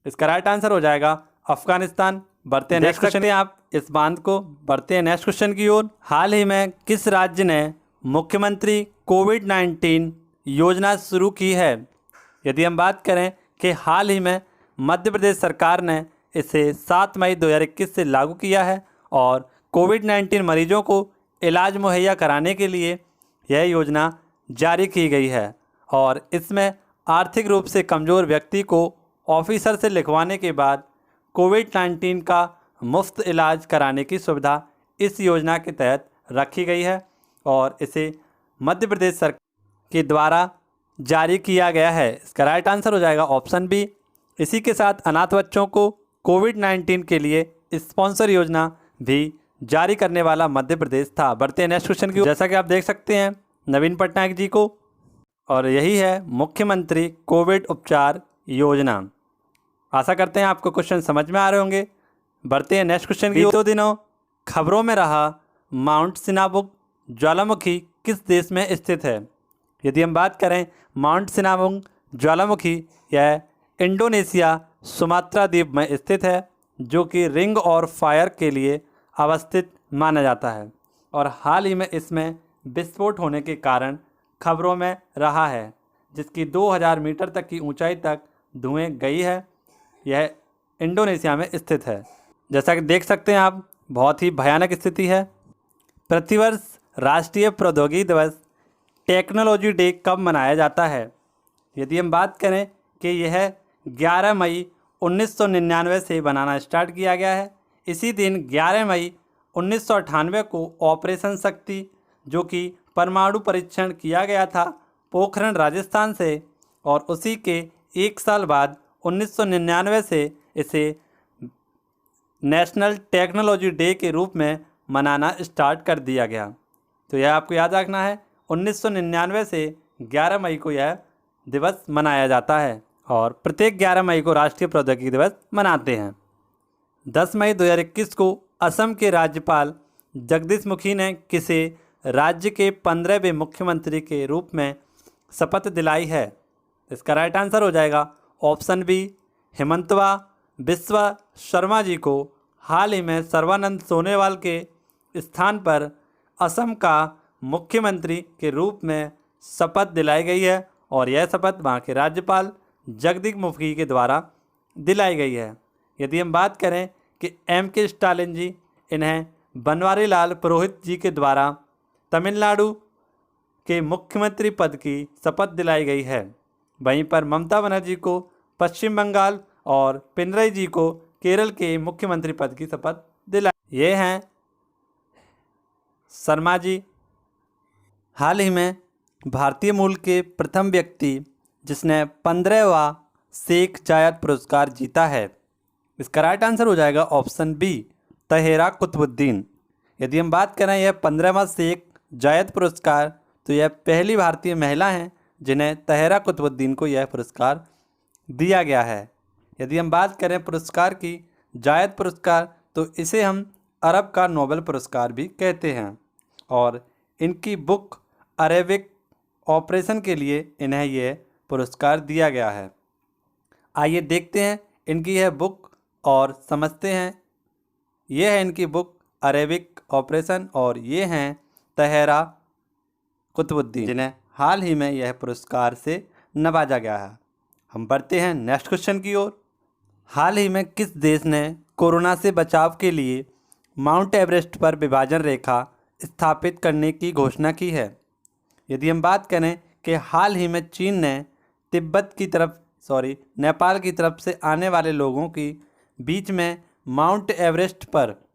इसका राइट आंसर हो जाएगा अफगानिस्तान। बढ़ते हैं नेक्स्ट क्वेश्चन, आप इस बांध को। बढ़ते हैं नेक्स्ट क्वेश्चन की ओर। हाल ही में किस राज्य ने मुख्यमंत्री कोविड-19 योजना शुरू की है? यदि हम बात करें कि हाल ही में मध्य प्रदेश सरकार ने इसे 7 मई 2021 से लागू किया है, और कोविड-19 मरीजों को इलाज मुहैया कराने के लिए यह योजना जारी की गई है, और इसमें आर्थिक रूप से कमज़ोर व्यक्ति को ऑफिसर से लिखवाने के बाद कोविड-19 का मुफ्त इलाज कराने की सुविधा इस योजना के तहत रखी गई है, और इसे मध्य प्रदेश सरकार के द्वारा जारी किया गया है। इसका राइट आंसर हो जाएगा ऑप्शन बी। इसी के साथ अनाथ बच्चों को कोविड-19 के लिए स्पॉन्सर योजना भी जारी करने वाला मध्य प्रदेश था। बढ़ते हैं नेक्स्ट क्वेश्चन की। जैसा कि आप देख सकते हैं, नवीन पटनायक जी को, और यही है मुख्यमंत्री कोविड उपचार योजना। आशा करते हैं आपको क्वेश्चन समझ में आ रहे होंगे। बढ़ते हैं नेक्स्ट क्वेश्चन की। 2 दिनों खबरों में रहा माउंट सिनाबुक ज्वालामुखी किस देश में स्थित है? यदि हम बात करें माउंट सिनाबुक ज्वालामुखी, यह इंडोनेशिया सुमात्रा द्वीप में स्थित है, जो कि रिंग और फायर के लिए अवस्थित माना जाता है, और हाल ही में इसमें विस्फोट होने के कारण खबरों में रहा है, जिसकी 2000 मीटर तक की ऊंचाई तक धुएं गई है। यह इंडोनेशिया में स्थित है। जैसा कि देख सकते हैं आप, बहुत ही भयानक स्थिति है। प्रतिवर्ष राष्ट्रीय प्रौद्योगिकी दिवस टेक्नोलॉजी डे कब मनाया जाता है? यदि हम बात करें कि यह 11 मई 1999 से बनाना स्टार्ट किया गया है। इसी दिन 11 मई 1998 को ऑपरेशन शक्ति, जो कि परमाणु परीक्षण किया गया था पोखरण राजस्थान से, और उसी के 1 साल बाद 1999 से इसे नेशनल टेक्नोलॉजी डे के रूप में मनाना स्टार्ट कर दिया गया। तो यह आपको याद रखना है, 1999 से 11 मई को यह दिवस मनाया जाता है, और प्रत्येक 11 मई को राष्ट्रीय प्रौद्योगिकी दिवस मनाते हैं। 10 मई 2021 को असम के राज्यपाल जगदीश मुखी ने किसे राज्य के 15वें मुख्यमंत्री के रूप में शपथ दिलाई है? इसका राइट आंसर हो जाएगा ऑप्शन बी, हेमंतवा बिस्वा शर्मा जी को हाल ही में सर्बानंद सोनोवाल के स्थान पर असम का मुख्यमंत्री के रूप में शपथ दिलाई गई है और यह शपथ वहाँ के राज्यपाल जगदीप मुखी के द्वारा दिलाई गई है। यदि हम बात करें कि M.K. स्टालिन जी, इन्हें बनवारीलाल पुरोहित जी के द्वारा तमिलनाडु के मुख्यमंत्री पद की शपथ दिलाई गई है। वहीं पर ममता बनर्जी को पश्चिम बंगाल और पिनरई जी को केरल के मुख्यमंत्री पद की शपथ दिलाई। ये हैं शर्मा जी। हाल ही में भारतीय मूल के प्रथम व्यक्ति जिसने 15वां शेख जायद पुरस्कार जीता है। इसका राइट आंसर हो जाएगा ऑप्शन बी, तहेरा कुतुबुद्दीन। यदि हम बात करें यह 15वां शेख जायद पुरस्कार, तो यह पहली भारतीय महिला हैं जिन्हें तहेरा कुतुबुद्दीन को यह पुरस्कार दिया गया है। यदि हम बात करें पुरस्कार की, जायद पुरस्कार, तो इसे हम अरब का नोबेल पुरस्कार भी कहते हैं और इनकी बुक अरेबिक ऑपरेशन के लिए इन्हें यह पुरस्कार दिया गया है। आइए देखते हैं इनकी यह बुक और समझते हैं। यह है इनकी बुक अरेबिक ऑपरेशन और ये हैं तहेरा कुतुबुद्दीन जिन्हें हाल ही में यह पुरस्कार से नवाजा गया है। हम बढ़ते हैं नेक्स्ट क्वेश्चन की ओर। हाल ही में किस देश ने कोरोना से बचाव के लिए माउंट एवरेस्ट पर विभाजन रेखा स्थापित करने की घोषणा की है? यदि हम बात करें कि हाल ही में चीन ने नेपाल की तरफ से आने वाले लोगों की बीच में माउंट एवरेस्ट पर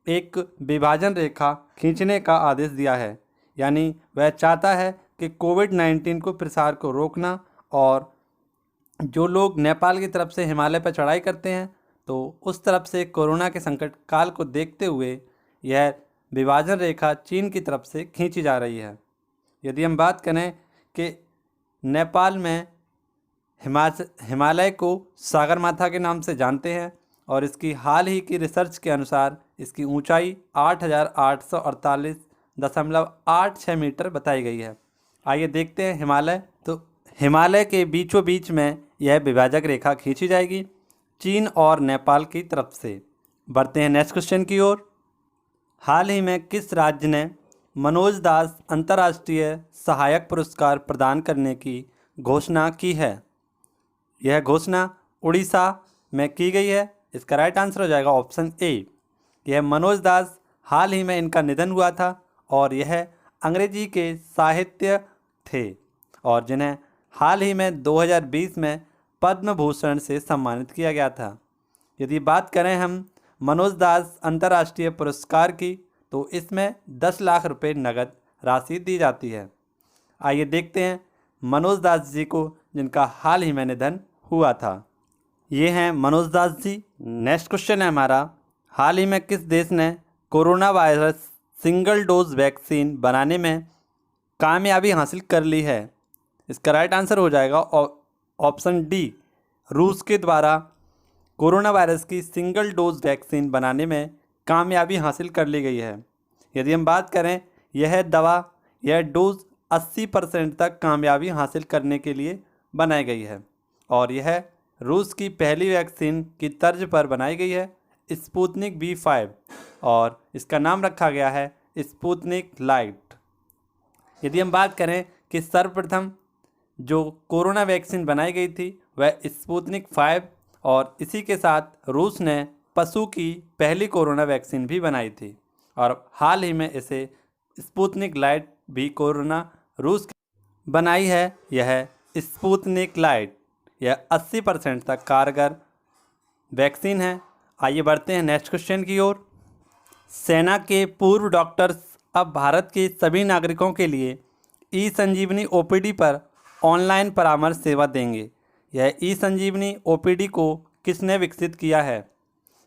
एक विभाजन रेखा खींचने का आदेश दिया है। यानी वह चाहता है कि कोविड-19 को प्रसार को रोकना और जो लोग नेपाल की तरफ से हिमालय पर चढ़ाई करते हैं तो उस तरफ से कोरोना के संकट काल को देखते हुए यह विभाजन रेखा चीन की तरफ से खींची जा रही है। यदि हम बात करें कि नेपाल में हिमालय को सागरमाथा के नाम से जानते हैं और इसकी हाल ही की रिसर्च के अनुसार इसकी ऊंचाई 8,848.86 मीटर बताई गई है। आइए देखते हैं हिमालय। तो हिमालय के बीचों बीच में यह विभाजक रेखा खींची जाएगी चीन और नेपाल की तरफ से। बढ़ते हैं नेक्स्ट क्वेश्चन की ओर। हाल ही में किस राज्य ने मनोज दास अंतर्राष्ट्रीय सहायक पुरस्कार प्रदान करने की घोषणा की है? यह घोषणा उड़ीसा में की गई है। इसका राइट आंसर हो जाएगा ऑप्शन ए। यह मनोज दास, हाल ही में इनका निधन हुआ था और यह अंग्रेजी के साहित्य थे और जिन्हें हाल ही में 2020 में पद्म भूषण से सम्मानित किया गया था। यदि बात करें हम मनोज दास अंतर्राष्ट्रीय पुरस्कार की, तो इसमें 10 लाख रुपए नगद राशि दी जाती है। आइए देखते हैं मनोज दास जी को जिनका हाल ही में निधन हुआ था। ये हैं मनोज दास जी। नेक्स्ट क्वेश्चन है हमारा, हाल ही में किस देश ने corona virus single dose vaccine बनाने में कामयाबी हासिल कर ली है? इसका राइट आंसर हो जाएगा ऑप्शन डी, रूस के द्वारा कोरोना वायरस की सिंगल डोज वैक्सीन बनाने में कामयाबी हासिल कर ली गई है। यदि हम बात करें यह डोज 80% तक कामयाबी हासिल करने के लिए बनाई गई है और यह रूस की पहली वैक्सीन की तर्ज पर बनाई गई है, स्पुतनिक V5, और इसका नाम रखा गया है स्पुतनिक लाइट। यदि हम बात करें कि सर्वप्रथम जो कोरोना वैक्सीन बनाई गई थी वह स्पुतनिक 5 और इसी के साथ रूस ने पशु की पहली कोरोना वैक्सीन भी बनाई थी और हाल ही में इसे स्पुतनिक लाइट भी कोरोना रूस की बनाई है। यह स्पुतनिक लाइट यह 80% तक कारगर वैक्सीन है। आइए बढ़ते हैं नेक्स्ट क्वेश्चन की ओर। सेना के पूर्व डॉक्टर्स अब भारत के सभी नागरिकों के लिए ई-संजीवनी OPD पर ऑनलाइन परामर्श सेवा देंगे। यह ई-संजीवनी OPD को किसने विकसित किया है?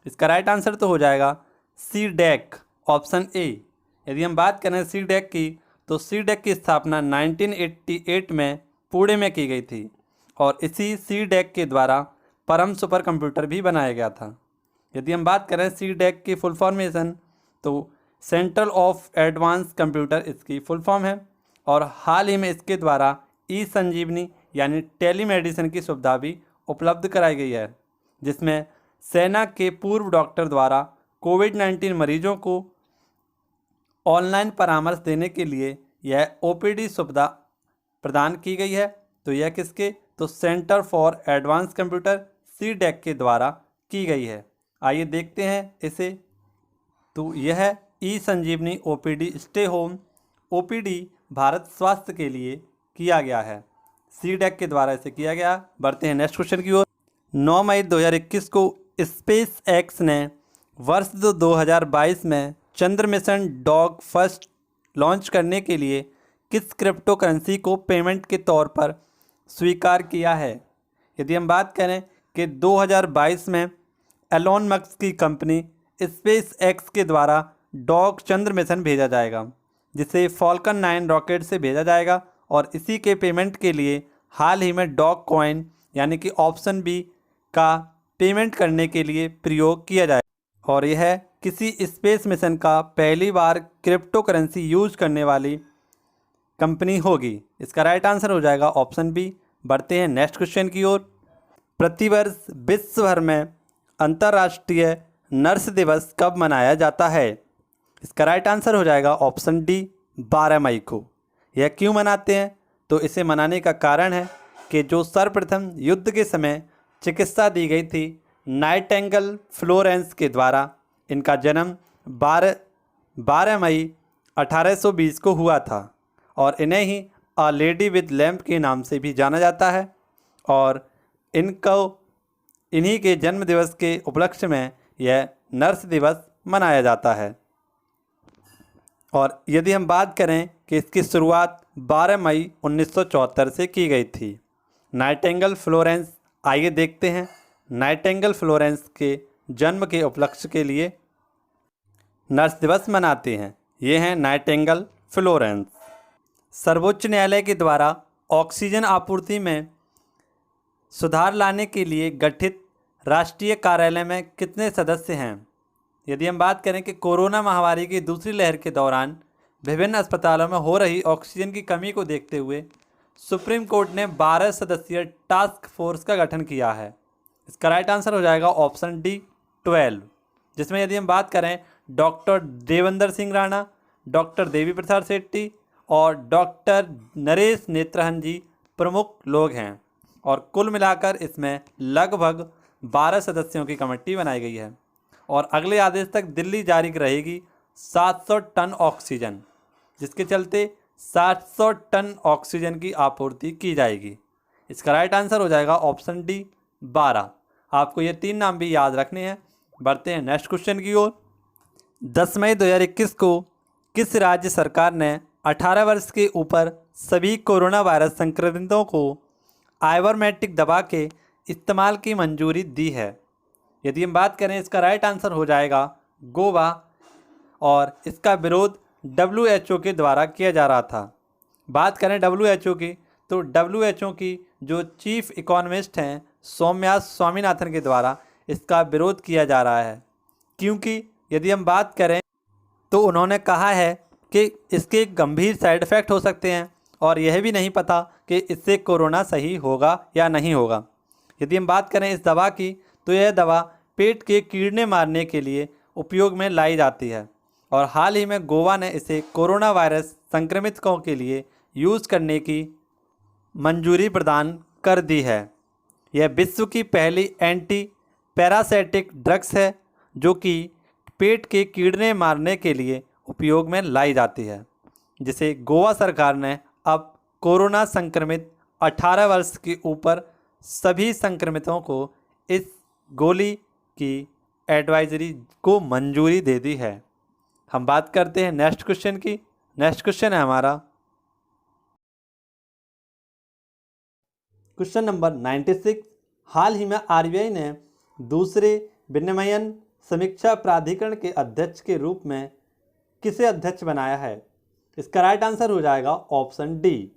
इसका राइट आंसर तो हो जाएगा CDAC, ऑप्शन ए। यदि हम बात करें CDAC की, तो CDAC की स्थापना 1988 में पुणे में की गई थी और इसी CDAC के द्वारा परम सुपर कंप्यूटर भी बनाया गया था। यदि हम बात करें CDAC की फुल फॉर्मेशन, तो सेंट्रल ऑफ एडवांस कंप्यूटर इसकी फुल फॉर्म है। और हाल ही में इसके द्वारा ई संजीवनी यानी टेलीमेडिसिन की सुविधा भी उपलब्ध कराई गई है, जिसमें सेना के पूर्व डॉक्टर द्वारा कोविड-19 मरीजों को ऑनलाइन परामर्श देने के लिए यह ओपीडी सुविधा प्रदान की गई है। तो यह किसके, तो centre for advance computer CDAC के द्वारा की गई है। आइए देखते हैं इसे। तो यह e Sanjeevani OPD stay home OPD Bharat स्वास्थ्य के लिए किया गया है, सीडेक के द्वारा इसे किया गया। बढ़ते हैं नेक्स्ट क्वेश्चन की ओर। 9 मई 2021 को स्पेस एक्स ने वर्ष 2022 में चंद्र मिशन डॉग फर्स्ट लॉन्च करने के लिए किस क्रिप्टो करेंसी को पेमेंट के तौर पर स्वीकार किया है? यदि हम बात करें कि 2022 में एलोन मस्क की कंपनी स्पेस एक्स के द्वारा डॉग चंद्र मिशन भेजा जाएगा, जिसे फॉल्कन 9 रॉकेट से भेजा जाएगा। और इसी के पेमेंट के लिए हाल ही में डॉग कॉइन यानी कि ऑप्शन बी का पेमेंट करने के लिए प्रयोग किया जाएगा। और यह किसी स्पेस मिशन का पहली बार क्रिप्टो करेंसी यूज करने वाली कंपनी होगी। इसका राइट आंसर हो जाएगा ऑप्शन बी। बढ़ते हैं नेक्स्ट क्वेश्चन की ओर। प्रतिवर्ष विश्व भर में अंतर्राष्ट्रीय नर्स दिवस कब मनाया जाता है? इसका राइट आंसर हो जाएगा ऑप्शन डी, 12 मई को। यह क्यों मनाते हैं? तो इसे मनाने का कारण है कि जो सर्वप्रथम युद्ध के समय चिकित्सा दी गई थी नाइटिंगेल फ्लोरेंस के द्वारा, इनका जन्म 12 मई 1820 को हुआ था। और इन्हें ही अ लेडी विद लैम्प के नाम से भी जाना जाता है। और इन्हीं के जन्म दिवस के उपलक्ष्य में यह नर्स दिवस मनाया जाता है। और यदि हम बात करें कि इसकी शुरुआत 12 मई 1974 से की गई थी। नाइटिंगेल फ्लोरेंस, आइए देखते हैं नाइटिंगेल फ्लोरेंस के जन्म के उपलक्ष्य के लिए नर्स दिवस मनाते हैं। ये हैं नाइटिंगेल फ्लोरेंस। सर्वोच्च न्यायालय के द्वारा ऑक्सीजन आपूर्ति में सुधार लाने के लिए गठित राष्ट्रीय कार्यालय में कितने सदस्य हैं? यदि हम बात करें कि कोरोना महामारी की दूसरी लहर के दौरान विभिन्न अस्पतालों में हो रही ऑक्सीजन की कमी को देखते हुए सुप्रीम कोर्ट ने 12 सदस्यीय टास्क फोर्स का गठन किया है। इसका राइट आंसर हो जाएगा ऑप्शन डी, 12, जिसमें यदि हम बात करें डॉक्टर देवेंद्र सिंह राणा, डॉक्टर देवी प्रसाद शेट्टी और डॉक्टर नरेश नेत्रहन जी प्रमुख लोग हैं। और कुल मिलाकर इसमें लगभग 12 सदस्यों की कमेटी बनाई गई है। और अगले आदेश तक दिल्ली जारी रहेगी 700 टन ऑक्सीजन, जिसके चलते 700 टन ऑक्सीजन की आपूर्ति की जाएगी। इसका राइट आंसर हो जाएगा ऑप्शन डी, 12। आपको ये 3 नाम भी याद रखने हैं। बढ़ते हैं नेक्स्ट क्वेश्चन की ओर। 10 मई 2021 को किस राज्य सरकार ने 18 वर्ष के ऊपर सभी कोरोना वायरस संक्रमितों को आइवरमेक्टिन दवा के इस्तेमाल की मंजूरी दी है? यदि हम बात करें, इसका राइट आंसर हो जाएगा गोवा। और इसका विरोध WHO के द्वारा किया जा रहा था। बात करें WHO की, तो WHO की जो चीफ इकोनॉमिस्ट हैं सौम्या स्वामीनाथन के द्वारा इसका विरोध किया जा रहा है, क्योंकि यदि हम बात करें तो उन्होंने कहा है कि इसके गंभीर साइड इफ़ेक्ट हो सकते हैं और यह भी नहीं पता कि इससे कोरोना सही होगा या नहीं होगा। यदि हम बात करें इस दवा की, तो यह दवा पेट के कीड़े मारने के लिए उपयोग में लाई जाती है। और हाल ही में गोवा ने इसे कोरोना वायरस संक्रमितों के लिए यूज़ करने की मंजूरी प्रदान कर दी है। यह विश्व की पहली एंटी पैरासाइटिक ड्रग्स है जो कि पेट के कीड़े मारने के लिए उपयोग में लाई जाती है, जिसे गोवा सरकार ने अब कोरोना संक्रमित 18 वर्ष के ऊपर सभी संक्रमितों को इस गोली की एडवाइजरी को मंजूरी दे दी है। हम बात करते हैं नेक्स्ट क्वेश्चन की। नेक्स्ट क्वेश्चन है हमारा क्वेश्चन नंबर 96। हाल ही में RBI ने दूसरे विनियमन समीक्षा प्राधिकरण के अध्यक्ष के रूप में किसे अध्यक्ष बनाया है? इसका राइट आंसर हो जाएगा ऑप्शन डी।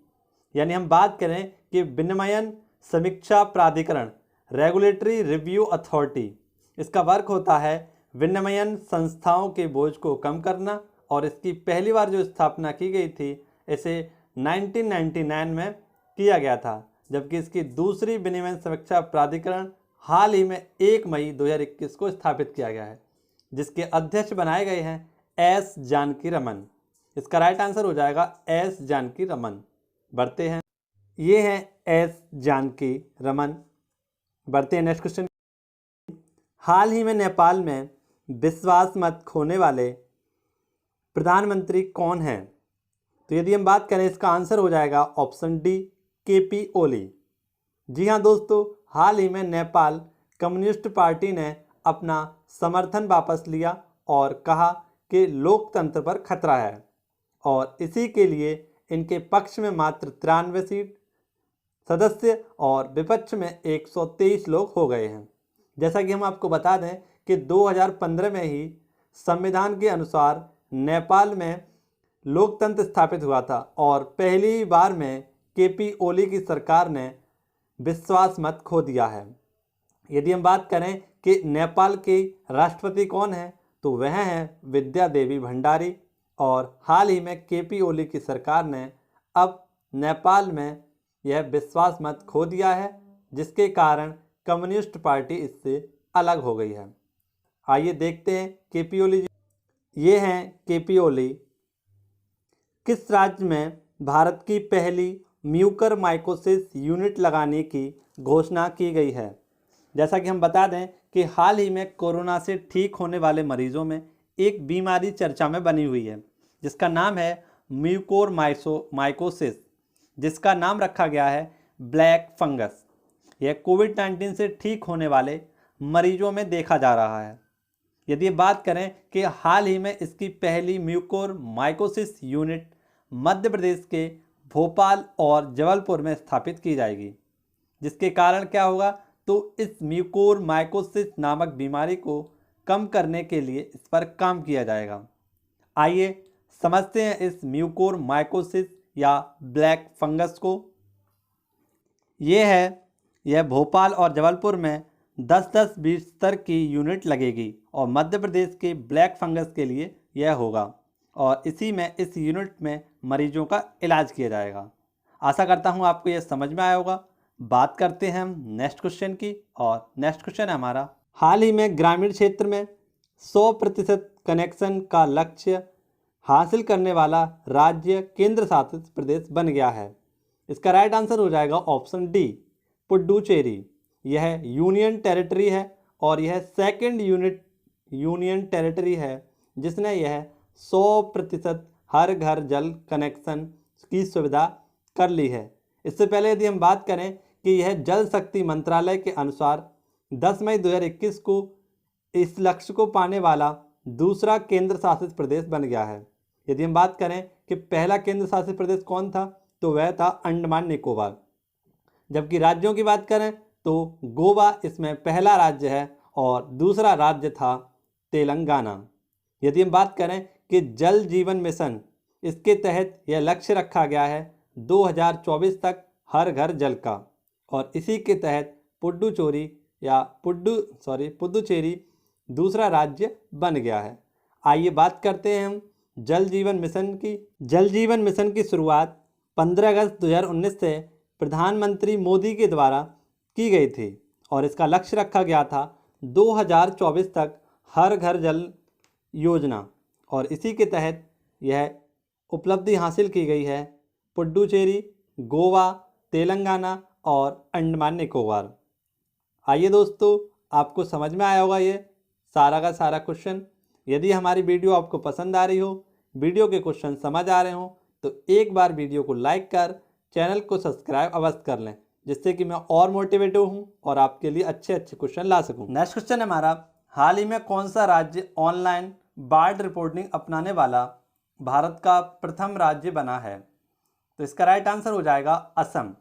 यानी हम बात करें कि विनियमन समीक्षा प्राधिकरण, रेगुलेटरी रिव्यू अथॉरिटी, इसका वर्क होता है विनियमन संस्थाओं के बोझ को कम करना और इसकी पहली बार जो स्थापना की गई थी इसे 1999 में किया गया था, जबकि इसकी दूसरी विनिमय समीक्षा प्राधिकरण हाल ही में 1 मई 2021 को स्थापित किया गया है, जिसके अध्यक्ष बनाए गए हैं एस जानकी रमन। इसका राइट आंसर हो जाएगा एस जानकी रमन। बढ़ते हैं, ये हैं एस जानकी रमन। बढ़ते हैं नेक्स्ट क्वेश्चन। हाल ही में नेपाल में विश्वास मत खोने वाले प्रधानमंत्री कौन हैं? तो यदि हम बात करें इसका आंसर हो जाएगा ऑप्शन डी केपी ओली। जी हाँ दोस्तों, हाल ही में नेपाल कम्युनिस्ट पार्टी ने अपना समर्थन वापस लिया और कहा कि लोकतंत्र पर खतरा है, और इसी के लिए इनके पक्ष में मात्र 93 सीट सदस्य और विपक्ष में 123 लोग हो गए हैं। जैसा कि हम आपको बता दें कि 2015 में ही संविधान के अनुसार नेपाल में लोकतंत्र स्थापित हुआ था और पहली बार में केपी ओली की सरकार ने विश्वास मत खो दिया है। यदि हम बात करें कि नेपाल के राष्ट्रपति कौन है, तो वह हैं विद्या देवी भंडारी, और हाल ही में केपी ओली की सरकार ने अब नेपाल में यह विश्वास मत खो दिया है, जिसके कारण कम्युनिस्ट पार्टी इससे अलग हो गई है। आइए देखते हैं केपी ओली जी। ये हैं केपी ओली। किस राज्य में भारत की पहली म्यूकरमाइकोसिस यूनिट लगाने की घोषणा की गई है? जैसा कि हम बता दें कि हाल ही में कोरोना से ठीक होने वाले मरीजों में एक बीमारी चर्चा में बनी हुई है, जिसका नाम है म्यूकोरमाइकोसिस, जिसका नाम रखा गया है ब्लैक फंगस। यह कोविड-19 से ठीक होने वाले मरीजों में देखा जा रहा है। यदि बात करें कि हाल ही में इसकी पहली म्यूकोरमाइकोसिस यूनिट मध्य प्रदेश के भोपाल और जबलपुर में स्थापित की जाएगी, जिसके कारण क्या होगा, तो इस म्यूकोरमाइकोसिस नामक बीमारी को कम करने के लिए इस पर काम किया जाएगा। आइए समझते हैं इस म्यूकोरमाइकोसिस या ब्लैक फंगस को। यह भोपाल और जबलपुर में 10-10 बिस्तर की यूनिट लगेगी और मध्य प्रदेश के ब्लैक फंगस के लिए यह होगा, और इस यूनिट में मरीजों का इलाज किया जाएगा। आशा करता हूं आपको यह समझ में आया होगा। बात करते हैं हम नेक्स्ट क्वेश्चन की, और नेक्स्ट क्वेश्चन है हमारा, हाल ही में ग्रामीण क्षेत्र में 100% कनेक्शन का लक्ष्य हासिल करने वाला राज्य केंद्र शासित प्रदेश बन गया है। इसका राइट आंसर हो जाएगा ऑप्शन डी पुडुचेरी। यह यूनियन टेरिटरी है और यह सेकंड यूनियन टेरिटरी है जिसने यह 100% हर घर जल कनेक्शन की सुविधा कर ली है। इससे पहले यदि हम बात करें कि यह जल शक्ति मंत्रालय के अनुसार 10 मई 2021 को इस लक्ष्य को पाने वाला दूसरा केंद्र शासित प्रदेश बन गया है। यदि हम बात करें कि पहला केंद्र शासित प्रदेश कौन था, तो वह था अंडमान निकोबार। जबकि राज्यों की बात करें तो गोवा इसमें पहला राज्य है और दूसरा राज्य था तेलंगाना। यदि हम बात करें कि जल जीवन मिशन, इसके तहत यह लक्ष्य रखा गया है 2024 तक हर घर जल का, और इसी के तहत पुडुचेरी दूसरा राज्य बन गया है। आइए बात करते हैं हम जल जीवन मिशन की। जल जीवन मिशन की शुरुआत 15 अगस्त 2019 से प्रधानमंत्री मोदी के द्वारा की गई थी और इसका लक्ष्य रखा गया था 2024 तक हर घर जल योजना, और इसी के तहत यह उपलब्धि हासिल की गई है पुडुचेरी, गोवा, तेलंगाना और अंडमान निकोबार। आइए दोस्तों, आपको समझ में आया होगा ये सारा का सारा क्वेश्चन। यदि हमारी वीडियो आपको पसंद आ रही हो, वीडियो के क्वेश्चन समझ आ रहे हो, तो एक बार वीडियो को लाइक कर चैनल को सब्सक्राइब अवश्य कर लें, जिससे कि मैं और मोटिवेट हूँ और आपके लिए अच्छे अच्छे क्वेश्चन ला सकूँ। नेक्स्ट क्वेश्चन है हमारा, हाल ही में कौन सा राज्य ऑनलाइन बाढ़ रिपोर्टिंग अपनाने वाला भारत का प्रथम राज्य बना है? तो इसका राइट आंसर हो जाएगा असम।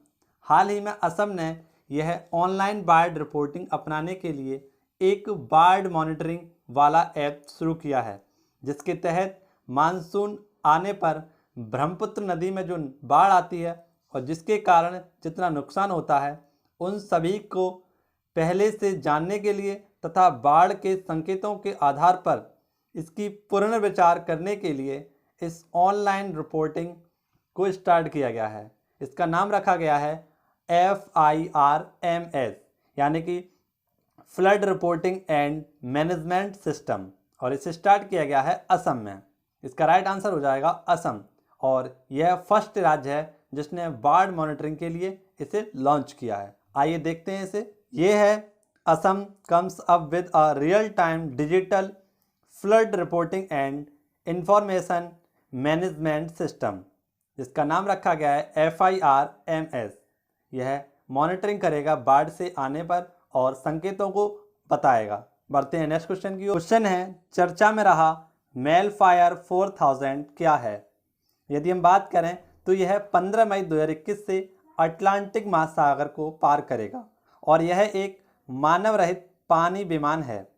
हाल ही में असम ने यह ऑनलाइन बाढ़ रिपोर्टिंग अपनाने के लिए एक बाढ़ मॉनिटरिंग वाला ऐप शुरू किया है, जिसके तहत मानसून आने पर ब्रह्मपुत्र नदी में जो बाढ़ आती है और जिसके कारण जितना नुकसान होता है, उन सभी को पहले से जानने के लिए तथा बाढ़ के संकेतों के आधार पर इसकी पुनर्विचार करने के लिए इस ऑनलाइन रिपोर्टिंग को स्टार्ट किया गया है। इसका नाम रखा गया है FIRMS, यानी कि flood reporting and management system, और इसे स्टार्ट किया गया है असम में। इसका राइट आंसर हो जाएगा असम, और यह फर्स्ट राज्य है जिसने बाढ़ मॉनिटरिंग के लिए इसे लॉन्च किया है। आइए देखते हैं इसे। ये है Assam comes up with a real time digital flood reporting and information management system, जिसका नाम रखा गया है FIRMS। यह मॉनिटरिंग करेगा बाढ़ से आने पर और संकेतों को बताएगा। बढ़ते हैं नेक्स्ट क्वेश्चन की ओर। क्वेश्चन है, चर्चा में रहा मेलफायर 4000 क्या है? यदि हम बात करें तो यह 15 मई 2021 से अटलांटिक महासागर को पार करेगा और यह एक मानव रहित पानी विमान है,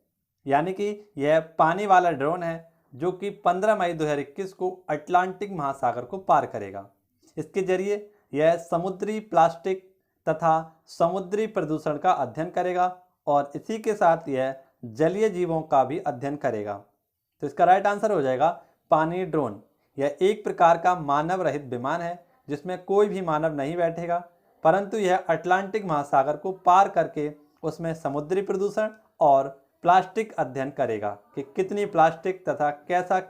यानी कि यह पानी वाला ड्रोन है जो कि 15 मई 2021 को अटलांटिक महासागर को पार करेगा। इसके जरिए यह समुद्री प्लास्टिक तथा समुद्री प्रदूषण का अध्ययन करेगा और इसी के साथ यह जलीय जीवों का भी अध्ययन करेगा। तो इसका राइट आंसर हो जाएगा पानी ड्रोन। यह एक प्रकार का मानव रहित विमान है जिसमें कोई भी मानव नहीं बैठेगा, परंतु यह अटलांटिक महासागर को पार करके उसमें समुद्री प्रदूषण और प्लास्टिक अध्ययन करेगा कि कितनी प्लास्टिक तथा कैसा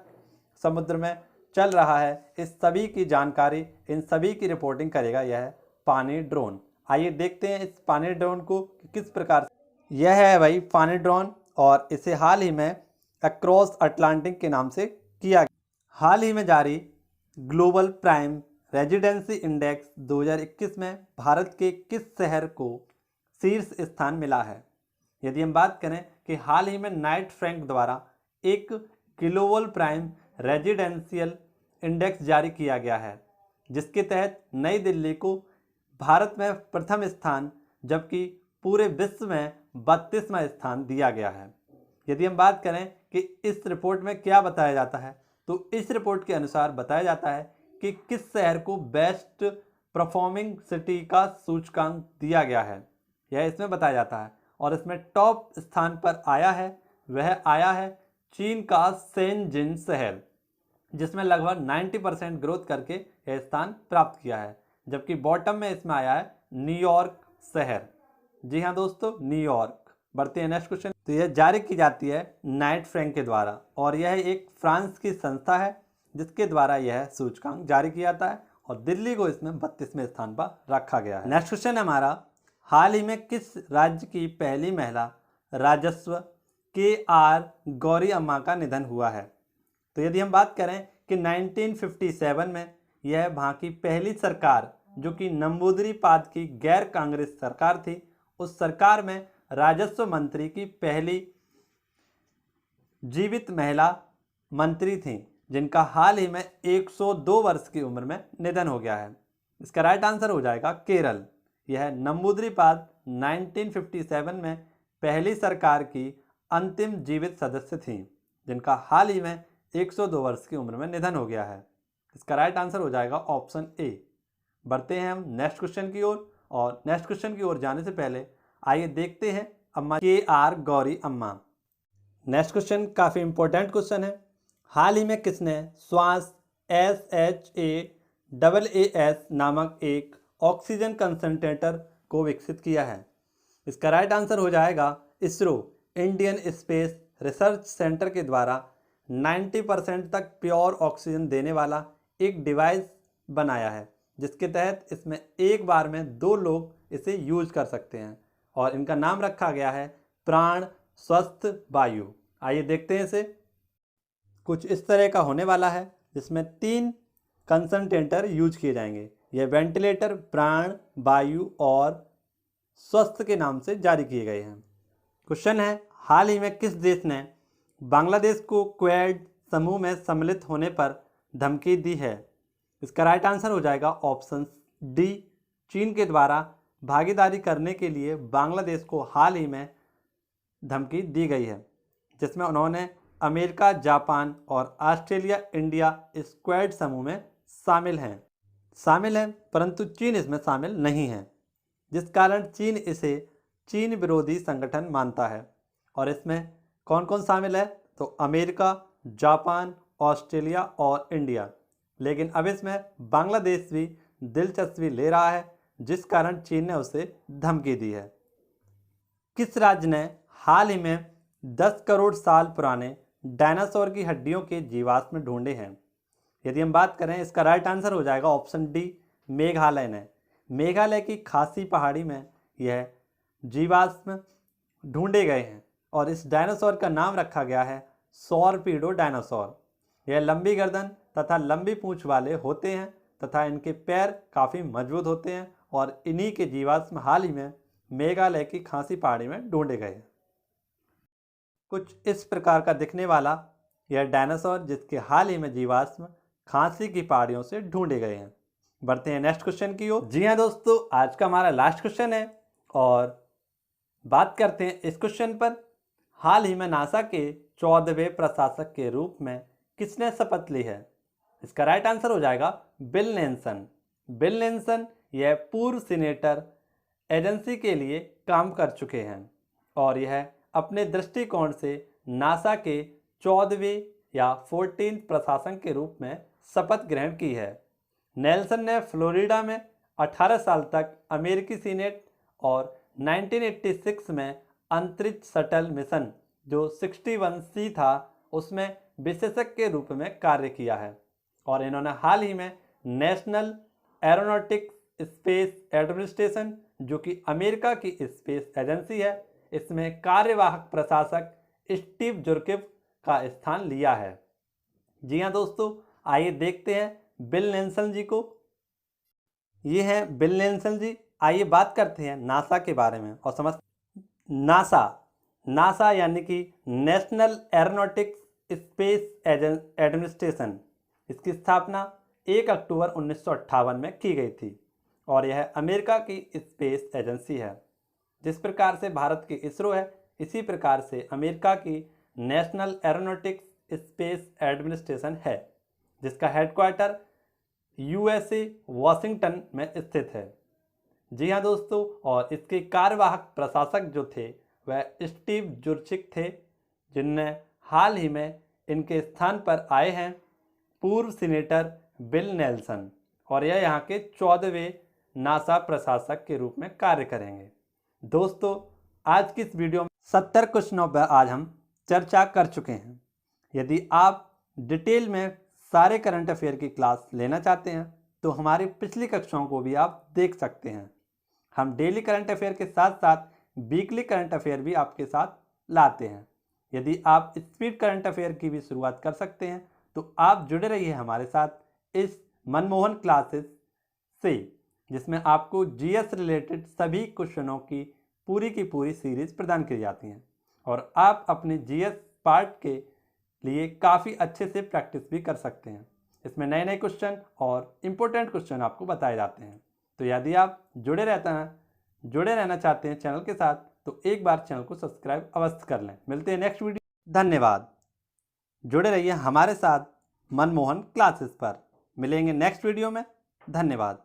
समुद्र में चल रहा है। इस सभी की जानकारी, इन सभी की रिपोर्टिंग करेगा यह पानी ड्रोन। आइए देखते हैं इस पानी ड्रोन को किस प्रकार से। यह है भाई पानी ड्रोन, और इसे हाल ही में अक्रॉस अटलांटिक के नाम से किया गया। हाल ही में जारी ग्लोबल प्राइम रेजिडेंसी इंडेक्स 2021 में भारत के किस शहर को शीर्ष स्थान मिला है? यदि हम बात करें कि हाल ही में नाइट फ्रैंक द्वारा एक ग्लोबल प्राइम रेजिडेंशियल इंडेक्स जारी किया गया है, जिसके तहत नई दिल्ली को भारत में प्रथम स्थान जबकि पूरे विश्व में 32वां स्थान दिया गया है। यदि हम बात करें कि इस रिपोर्ट में क्या बताया जाता है, तो इस रिपोर्ट के अनुसार बताया जाता है कि किस शहर को बेस्ट परफॉर्मिंग सिटी का सूचकांक दिया गया है, यह इसमें बताया जाता है। और इसमें टॉप स्थान पर आया है, वह आया है चीन का शेनजिन शहर, जिसमें लगभग 90% ग्रोथ करके यह स्थान प्राप्त किया है। जबकि बॉटम में इसमें आया है न्यूयॉर्क शहर। जी हाँ दोस्तों, न्यूयॉर्क। बढ़ते हैं नेक्स्ट क्वेश्चन। तो यह जारी की जाती है नाइट फ्रैंक के द्वारा, और यह एक फ्रांस की संस्था है जिसके द्वारा यह सूचकांक जारी किया जाता है, और दिल्ली को इसमें 32वें स्थान पर रखा गया है। नेक्स्ट क्वेश्चन है हमारा, हाल ही में किस राज्य की पहली महिला राजस्व KR गौरी अम्मा का निधन हुआ है? तो यदि हम बात करें कि 1957 में यह वहाँ की पहली सरकार, जो कि नंबूदरी-पाद की गैर कांग्रेस सरकार थी, उस सरकार में राजस्व मंत्री की पहली जीवित महिला मंत्री थी, जिनका हाल ही में 102 वर्ष की उम्र में निधन हो गया है। इसका राइट आंसर हो जाएगा केरल। यह नंबूदरी-पाद 1957 में पहली सरकार की अंतिम जीवित सदस्य थी, जिनका हाल ही में 102 वर्ष की उम्र में निधन हो गया है। इसका राइट आंसर हो जाएगा ऑप्शन ए। बढ़ते हैं हम नेक्स्ट क्वेश्चन की ओर, और नेक्स्ट क्वेश्चन की ओर जाने से पहले आइए देखते हैं अम्मा KR गौरी अम्मा। नेक्स्ट क्वेश्चन काफ़ी इंपॉर्टेंट क्वेश्चन है। हाल ही में किसने श्वास SHAAAS नामक एक ऑक्सीजन कंसंट्रेटर को विकसित किया है? इसका राइट आंसर हो जाएगा ISRO, Indian space research centre के द्वारा 90% तक प्योर ऑक्सीजन देने वाला एक डिवाइस बनाया है, जिसके तहत इसमें एक बार में 2 लोग इसे यूज कर सकते हैं, और इनका नाम रखा गया है प्राण स्वस्थ वायु। आइए देखते हैं इसे। कुछ इस तरह का होने वाला है, जिसमें 3 कंसंट्रेटर यूज किए जाएंगे। यह वेंटिलेटर प्राण, वायु और स्वस्थ के नाम से जारी किए गए हैं। क्वेश्चन है, हाल ही में किस देश ने बांग्लादेश को क्वेड समूह में सम्मिलित होने पर धमकी दी है? इसका राइट आंसर हो जाएगा ऑप्शन डी, चीन के द्वारा भागीदारी करने के लिए बांग्लादेश को हाल ही में धमकी दी गई है, जिसमें उन्होंने अमेरिका, जापान और ऑस्ट्रेलिया, इंडिया इस क्वेड समूह में शामिल हैं, परंतु चीन इसमें शामिल नहीं है, जिस कारण चीन इसे चीन विरोधी संगठन मानता है। और इसमें कौन कौन शामिल है? तो अमेरिका, जापान, ऑस्ट्रेलिया और इंडिया। लेकिन अब इसमें बांग्लादेश भी दिलचस्पी ले रहा है, जिस कारण चीन ने उसे धमकी दी है। किस राज्य ने हाल ही में 10 करोड़ साल पुराने डायनासोर की हड्डियों के जीवाश्म ढूंढे हैं? यदि हम बात करें, इसका राइट आंसर हो जाएगा ऑप्शन डी, मेघालय ने। मेघालय की खासी पहाड़ी में यह जीवाश्म ढूंढे गए हैं और इस डायनासोर का नाम रखा गया है सॉर्पीडो डायनासोर। यह लंबी गर्दन तथा लंबी पूंछ वाले होते हैं तथा इनके पैर काफ़ी मजबूत होते हैं और इन्हीं के जीवाश्म हाल ही में मेघालय की खासी पहाड़ी में ढूंढे गए हैं। कुछ इस प्रकार का दिखने वाला यह डायनासोर, जिसके हाल ही में जीवाश्म खांसी की पहाड़ियों से ढूंढे गए हैं। बढ़ते हैं नेक्स्ट क्वेश्चन की ओर। जी हाँ दोस्तों, आज का हमारा लास्ट क्वेश्चन है और बात करते हैं इस क्वेश्चन पर। हाल ही में नासा के 14वें प्रशासक के रूप में किसने शपथ ली है? इसका राइट आंसर हो जाएगा बिल नेल्सन। बिल नेल्सन यह पूर्व सीनेटर एजेंसी के लिए काम कर चुके हैं और यह अपने दृष्टिकोण से नासा के 14वें या 14th प्रशासक के रूप में शपथ ग्रहण की है। नेल्सन ने फ्लोरिडा में 18 साल तक अमेरिकी सीनेट और 1986 में अंतरिक्ष शटल मिशन जो 61C था उसमें विशेषज्ञ के रूप में कार्य किया है और इन्होंने हाल ही में नेशनल एरोनॉटिक्स स्पेस एडमिनिस्ट्रेशन, जो कि अमेरिका की स्पेस एजेंसी है, इसमें कार्यवाहक प्रशासक स्टीव जुर्किव का स्थान लिया है। जी हाँ दोस्तों, आइए देखते हैं बिल नेल्सन जी को। ये हैं बिल नेल्सन जी। आइए बात करते हैं नासा के बारे में और समझ। नासा यानी कि नेशनल एरोनॉटिक्स स्पेस एडमिनिस्ट्रेशन, इसकी स्थापना 1 अक्टूबर 1958 में की गई थी और यह अमेरिका की स्पेस एजेंसी है। जिस प्रकार से भारत की इसरो है, इसी प्रकार से अमेरिका की नेशनल एरोनॉटिक्स स्पेस एडमिनिस्ट्रेशन है, जिसका हेडक्वार्टर USA वाशिंगटन में स्थित है। जी हाँ दोस्तों, और इसके कार्यवाहक प्रशासक जो थे वह स्टीव जुर्चिक थे, जिनने हाल ही में इनके स्थान पर आए हैं पूर्व सीनेटर बिल नेल्सन और यह यहाँ के 14वें नासा प्रशासक के रूप में कार्य करेंगे। दोस्तों, आज की इस वीडियो में 70 क्वेश्चनों पर आज हम चर्चा कर चुके हैं। यदि आप डिटेल में सारे करंट अफेयर की क्लास लेना चाहते हैं तो हमारी पिछली कक्षाओं को भी आप देख सकते हैं। हम डेली करंट अफेयर के साथ साथ वीकली करंट अफेयर भी आपके साथ लाते हैं। यदि आप स्पीड करंट अफेयर की भी शुरुआत कर सकते हैं तो आप जुड़े रहिए हमारे साथ इस मनमोहन क्लासेस से, जिसमें आपको GS रिलेटेड सभी क्वेश्चनों की पूरी सीरीज प्रदान की जाती हैं और आप अपने GS पार्ट के लिए काफ़ी अच्छे से प्रैक्टिस भी कर सकते हैं। इसमें नए क्वेश्चन और इम्पोर्टेंट क्वेश्चन आपको बताए जाते हैं। तो यदि आप जुड़े रहना चाहते हैं चैनल के साथ तो एक बार चैनल को सब्सक्राइब अवश्य कर लें। मिलते हैं नेक्स्ट वीडियो। धन्यवाद। जुड़े रहिए हमारे साथ मनमोहन क्लासेस पर। मिलेंगे नेक्स्ट वीडियो में। धन्यवाद।